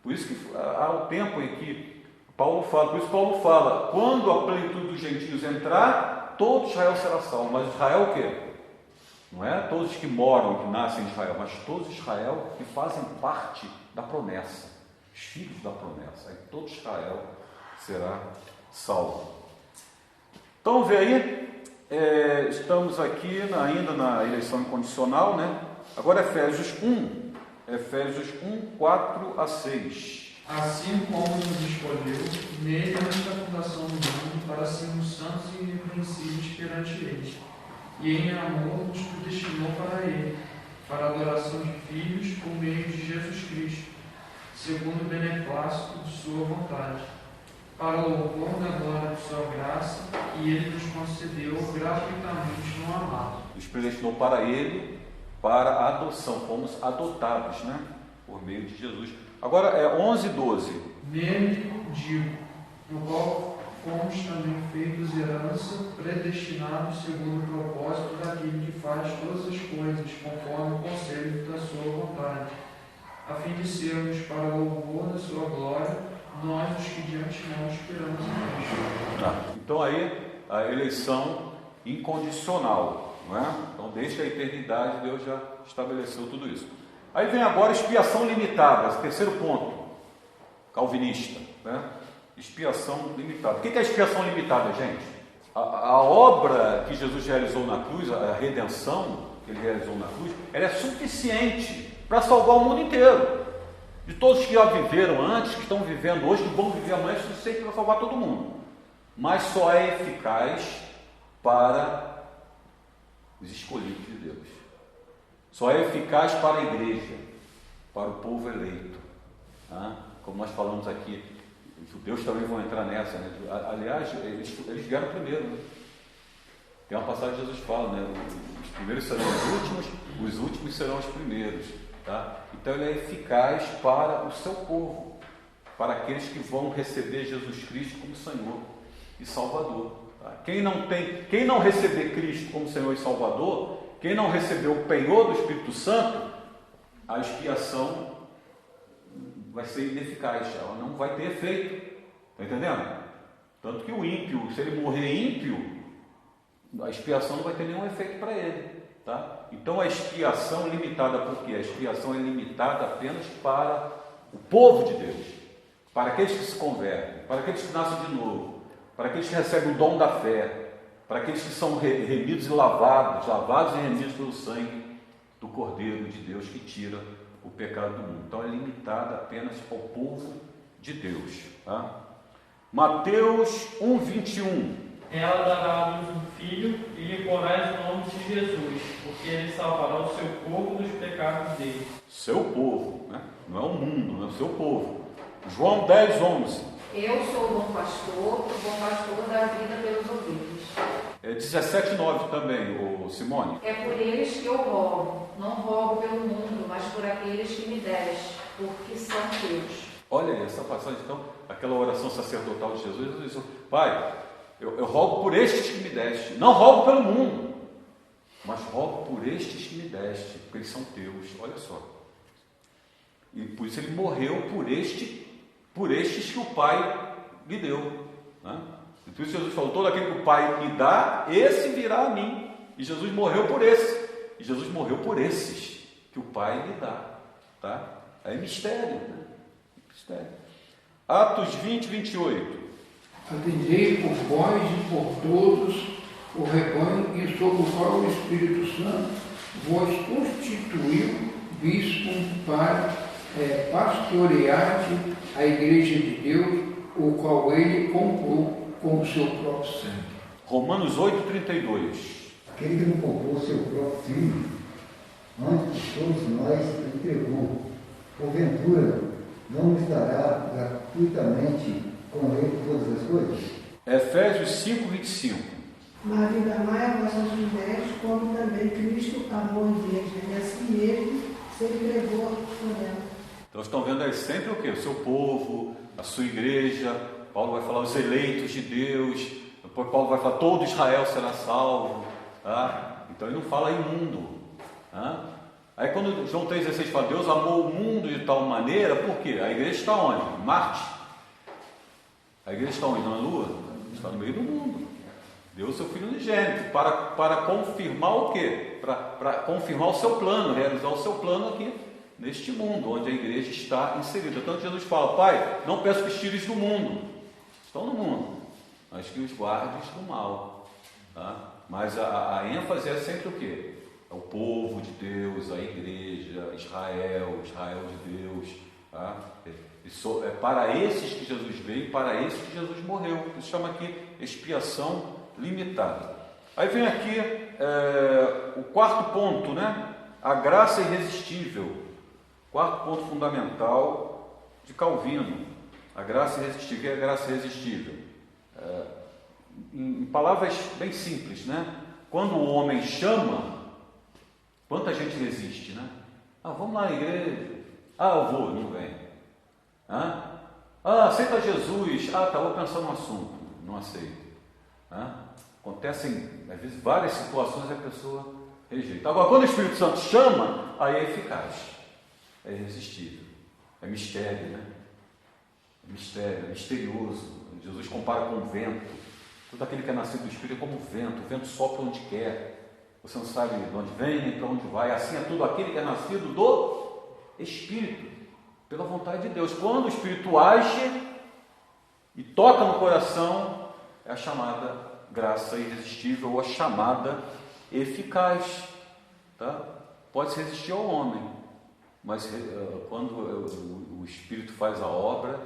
Por isso que há o tempo em que Paulo fala, quando a plenitude dos gentios entrar, todo Israel será salvo. Mas Israel o quê? Não é todos que moram, que nascem em Israel, mas todo Israel que fazem parte da promessa, os filhos da promessa. Aí todo Israel será salvo. Então, vê aí, estamos aqui ainda na eleição incondicional, né? Agora Efésios 1, 4 a 6. Assim como nos escolheu, nele antes da fundação do mundo, para sermos santos e irrepreensíveis perante ele. E em amor nos predestinou para ele, para a adoração de filhos por meio de Jesus Cristo, segundo o beneplácito de sua vontade, para o louvor da glória de sua graça, que ele nos concedeu gratuitamente no amado. Nos predestinou para ele, para a adoção, fomos adotados, né? Por meio de Jesus. Agora 11, 12. Nele digo, no qual fomos também feitos herança, predestinados segundo o propósito daquele que faz todas as coisas, conforme o conselho da sua vontade, a fim de sermos para o louvor da sua glória, nós os que de antemão esperamos em Cristo. Então aí a eleição incondicional, não é? Então desde a eternidade Deus já estabeleceu tudo isso. Aí vem agora expiação limitada, terceiro ponto, calvinista, né? Expiação limitada. O que é expiação limitada, gente? A obra que Jesus realizou na cruz, a redenção que ele realizou na cruz, ela é suficiente para salvar o mundo inteiro. De todos que já viveram antes, que estão vivendo hoje, que vão viver amanhã, é suficiente para salvar todo mundo. Mas só é eficaz para os escolhidos de Deus. Só é eficaz para a igreja, para o povo eleito. Tá? Como nós falamos aqui, os judeus também vão entrar nessa, né? Aliás, eles vieram primeiro, né? Tem uma passagem que Jesus fala, né? Os primeiros serão os últimos serão os primeiros. Tá? Então ele é eficaz para o seu povo, para aqueles que vão receber Jesus Cristo como Senhor e Salvador. Tá? Quem não receber Cristo como Senhor e Salvador, quem não recebeu o penhor do Espírito Santo, a expiação vai ser ineficaz, ela não vai ter efeito. Está entendendo? Tanto que o ímpio, se ele morrer ímpio, a expiação não vai ter nenhum efeito para ele. Tá? Então a expiação limitada, por quê? A expiação é limitada apenas para o povo de Deus, para aqueles que se convertem, para aqueles que nascem de novo, para aqueles que recebem o dom da fé, para aqueles que são remidos e lavados e remidos pelo sangue do Cordeiro de Deus que tira o pecado do mundo. Então é limitada apenas ao povo de Deus. Tá? Mateus 1:21. Ela dará à luz um filho e lhe porás o nome de Jesus, porque ele salvará o seu povo dos pecados dele. Seu povo, né? Não é o mundo, é o seu povo. João 10:11. Eu sou o bom pastor dá a vida pelos ovelhas. 17:9 também, o Simone. É por eles que eu rogo, não rogo pelo mundo, mas por aqueles que me deste, porque são teus. Olha aí, essa passagem, então, aquela oração sacerdotal de Jesus, Jesus disse: Pai, eu rogo por estes que me deste, não rogo pelo mundo, mas rogo por estes que me deste, porque eles são teus. Olha só. E por isso ele morreu por estes que o Pai lhe deu, né? E por isso Jesus falou: todo aquele que o Pai me dá, esse virá a mim. E Jesus morreu por esse. E Jesus morreu por esses que o Pai lhe dá, tá? É mistério, né? Mistério. Atos 20:28. Atendei por vós e por todos o rebanho e sobre o qual o Espírito Santo vos constituiu bispo para pastorear a igreja de Deus, o qual ele comprou com o seu próprio sangue. Romanos 8:32. Aquele que não comprou o seu próprio filho, antes de todos nós entregou, porventura não nos dará gratuitamente com ele todas as coisas? Efésios 5:25. Mas ainda mais vossas mulheres, como também Cristo amou a igreja, e assim mesmo se entregou por ela. Então estão vendo aí sempre o quê? O seu povo, a sua igreja. Paulo vai falar os eleitos de Deus. Depois Paulo vai falar todo Israel será salvo, tá? Então ele não fala imundo, tá? Aí quando João 3,16 fala Deus amou o mundo de tal maneira, por quê? A igreja está onde? Em Marte. A igreja está onde? Na Lua? Está no meio do mundo. Deu o seu Filho unigênito para confirmar o quê? Para confirmar o seu plano, realizar o seu plano aqui neste mundo, onde a igreja está inserida. Tanto Jesus fala: Pai, não peço que os tires do mundo, estão no mundo, mas que os guardes do mal, tá? Mas a ênfase é sempre o quê? É o povo de Deus, a igreja, Israel de Deus, tá? É para esses que Jesus veio, para esses que Jesus morreu. Isso chama aqui expiação limitada. Aí vem aqui o quarto ponto, né? A graça irresistível. Quarto ponto fundamental de Calvino. A graça irresistível. O que é a graça irresistível? Em palavras bem simples, né? Quando o homem chama, quanta gente resiste, né? Vamos lá na igreja. Eu vou, não vem. Aceita Jesus. Vou pensar no assunto, não aceito. Acontecem, às vezes, várias situações e a pessoa rejeita. Agora, quando o Espírito Santo chama, aí é eficaz, é irresistível, é mistério, né? É mistério, é misterioso. Jesus compara com o vento. Todo aquele que é nascido do Espírito é como o vento sopra onde quer. Você não sabe de onde vem nem para onde vai. Assim é todo aquele que é nascido do Espírito, pela vontade de Deus. Quando o Espírito age e toca no coração, é a chamada graça irresistível ou a chamada eficaz, tá? Pode-se resistir ao homem, mas quando o Espírito faz a obra,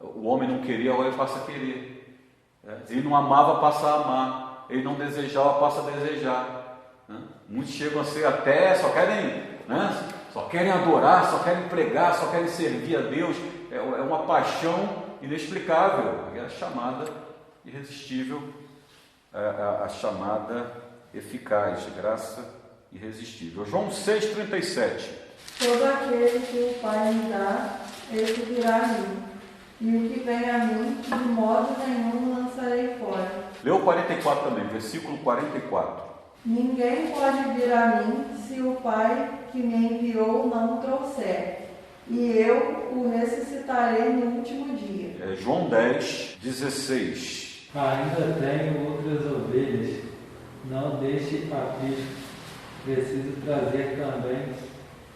o homem não queria, agora ele passa a querer. Ele não amava, passa a amar. Ele não desejava, passa a desejar. Muitos chegam a ser até, só querem adorar, só querem pregar, só querem servir a Deus. É uma paixão inexplicável. É a chamada irresistível, a chamada eficaz, graça irresistível. João 6,37. Todo aquele que o Pai me dá, esse virá a mim, e o que vem a mim, de modo nenhum lançarei fora. Leu 44 também, versículo 44. Ninguém pode vir a mim se o Pai que me enviou não o trouxer, e eu o ressuscitarei no último dia. João 10:16. Ainda tenho outras ovelhas, não deixe aprisco, preciso trazer também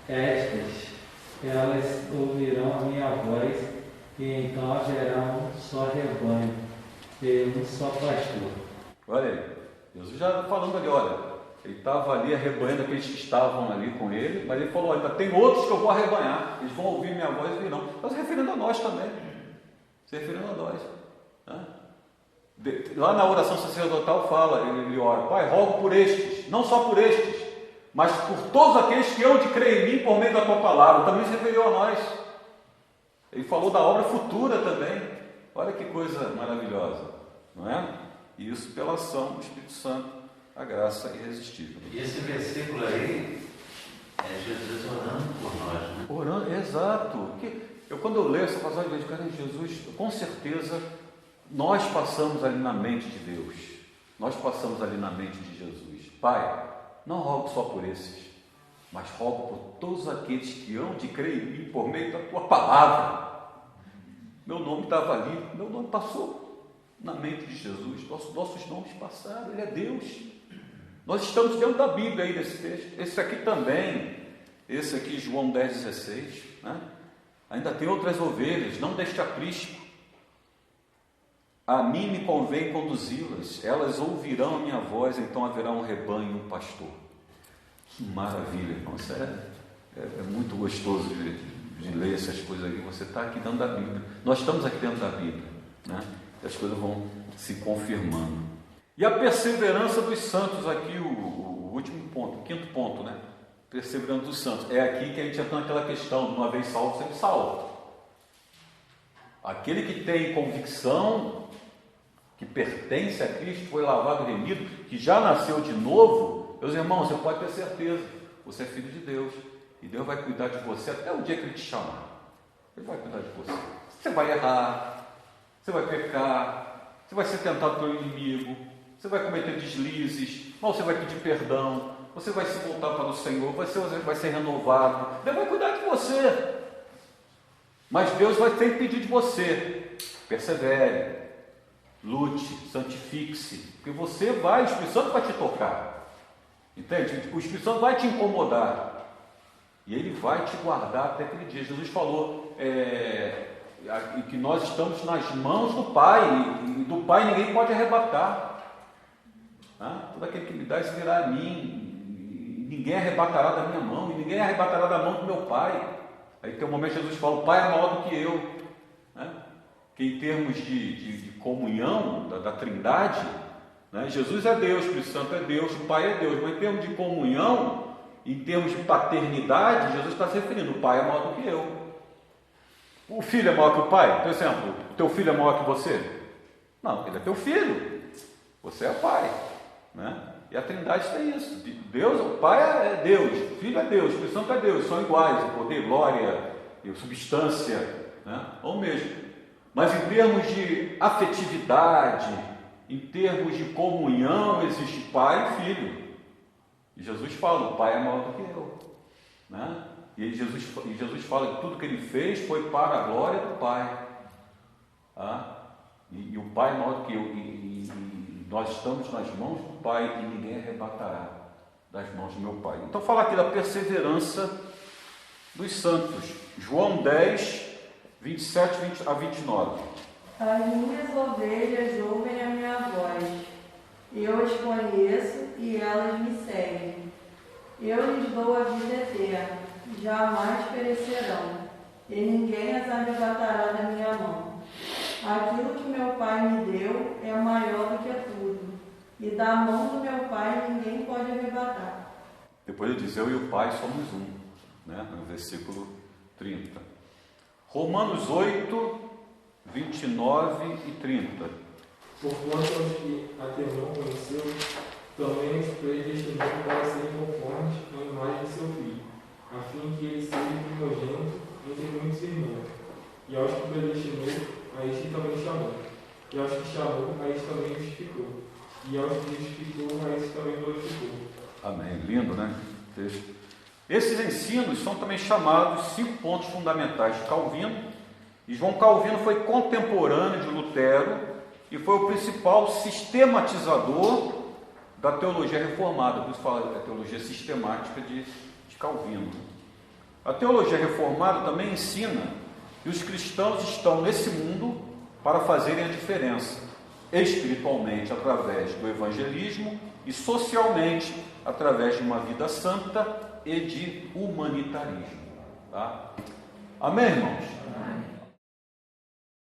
estas, elas ouvirão a minha voz, e então haverá um só rebanho e um só pastor. Olha aí, Jesus já falando ali, olha, ele estava ali arrebanhando aqueles que estavam ali com ele, mas ele falou: olha, tem outros que eu vou arrebanhar, eles vão ouvir minha voz e virão. Está se referindo a nós também, se referindo a nós, né? Lá na oração sacerdotal fala, ele ora: Pai, rogo por estes, não só por estes, mas por todos aqueles que hão de crer em mim por meio da tua palavra. Também se referiu a nós. Ele falou da obra futura também. Olha que coisa maravilhosa, não é? E isso pela ação do Espírito Santo, a graça irresistível. E esse versículo aí é Jesus orando por nós, né? Orando, exato. Quando eu leio essa passagem, eu vejo, cara, Jesus, com certeza, nós passamos ali na mente de Deus. Nós passamos ali na mente de Jesus. Pai, não rogo só por esses, mas rogo por todos aqueles que hão de crer em mim por meio da tua palavra. Meu nome estava ali, meu nome passou na mente de Jesus, nossos nomes passaram, Ele é Deus. Nós estamos dentro da Bíblia aí nesse texto. Esse aqui também, esse aqui, João 10,16, né? Ainda tem outras ovelhas, não deste aprisco. A mim me convém conduzi-las, elas ouvirão a minha voz, então haverá um rebanho e um pastor. Que maravilha, irmão. Isso é muito gostoso de ler essas coisas aí. Você está aqui dentro da Bíblia. Nós estamos aqui dentro da Bíblia, né? E as coisas vão se confirmando. E a perseverança dos santos, aqui o último ponto, o quinto ponto, né? Perseverança dos santos. É aqui que a gente entra naquela questão de uma vez salvo, sempre salvo. Aquele que tem convicção que pertence a Cristo, foi lavado e remido, que já nasceu de novo, meus irmãos, você pode ter certeza, você é filho de Deus, e Deus vai cuidar de você até o dia que Ele te chamar. Ele vai cuidar de você. Você vai errar, você vai pecar, você vai ser tentado pelo inimigo, você vai cometer deslizes, mas você vai pedir perdão, você vai se voltar para o Senhor, você vai ser renovado, Deus vai cuidar de você. Mas Deus vai sempre pedir de você, persevere, lute, santifique-se, porque o Espírito Santo vai te tocar, entende? O Espírito Santo vai te incomodar, e Ele vai te guardar até aquele dia. Jesus falou que nós estamos nas mãos do Pai, e do Pai ninguém pode arrebatar. Todo aquele que me dá, isso virá a mim, e ninguém arrebatará da minha mão, e ninguém arrebatará da mão do meu Pai. Aí tem um momento que Jesus fala, o Pai é maior do que eu, né? Que em termos de comunhão da Trindade, né? Jesus é Deus, o Espírito Santo é Deus, o Pai é Deus, mas em termos de comunhão, em termos de paternidade, Jesus está se referindo, o Pai é maior do que eu. O filho é maior que o pai? Por exemplo, o teu filho é maior que você? Não, ele é teu filho, você é pai, né? E a Trindade tem isso. Deus, o Pai é Deus, o Filho é Deus, o Espírito Santo é Deus, são iguais, o poder, glória e substância, né? Ou mesmo. Mas em termos de afetividade, em termos de comunhão, existe Pai e Filho. E Jesus fala, o Pai é maior do que eu, né? E Jesus fala que tudo que Ele fez foi para a glória do Pai. E o Pai é maior do que eu. E nós estamos nas mãos do Pai e ninguém arrebatará das mãos do meu Pai. Então, falar aqui da perseverança dos santos. João 10, 27 a 29. As minhas ovelhas ouvem a minha voz. Eu as conheço e elas me seguem. Eu lhes dou a vida eterna, jamais perecerão, e ninguém as arrebatará da minha mão. Aquilo que meu Pai me deu é maior do que tudo, e da mão do meu Pai ninguém pode arrebatar. Depois ele diz, eu e o Pai somos um, né? No versículo 30. Romanos 8, 29 e 30. Porquanto aos que até não conheceu, também os predestinou para serem conformes à imagem de seu Filho, a fim que ele seja primogênito entre muitos irmãos. E aos que predestinou, a este também chamou. E aos que chamou, a este também justificou. E aos que justificou, a este também glorificou. Amém. Lindo, né? Texto. Esses ensinos são também chamados 5 pontos fundamentais de Calvino. E João Calvino foi contemporâneo de Lutero e foi o principal sistematizador da teologia reformada. Por isso fala da teologia sistemática de Calvino. A teologia reformada também ensina que os cristãos estão nesse mundo para fazerem a diferença, espiritualmente através do evangelismo e socialmente através de uma vida santa e de humanitarismo. Tá? Amém, irmãos? Amém.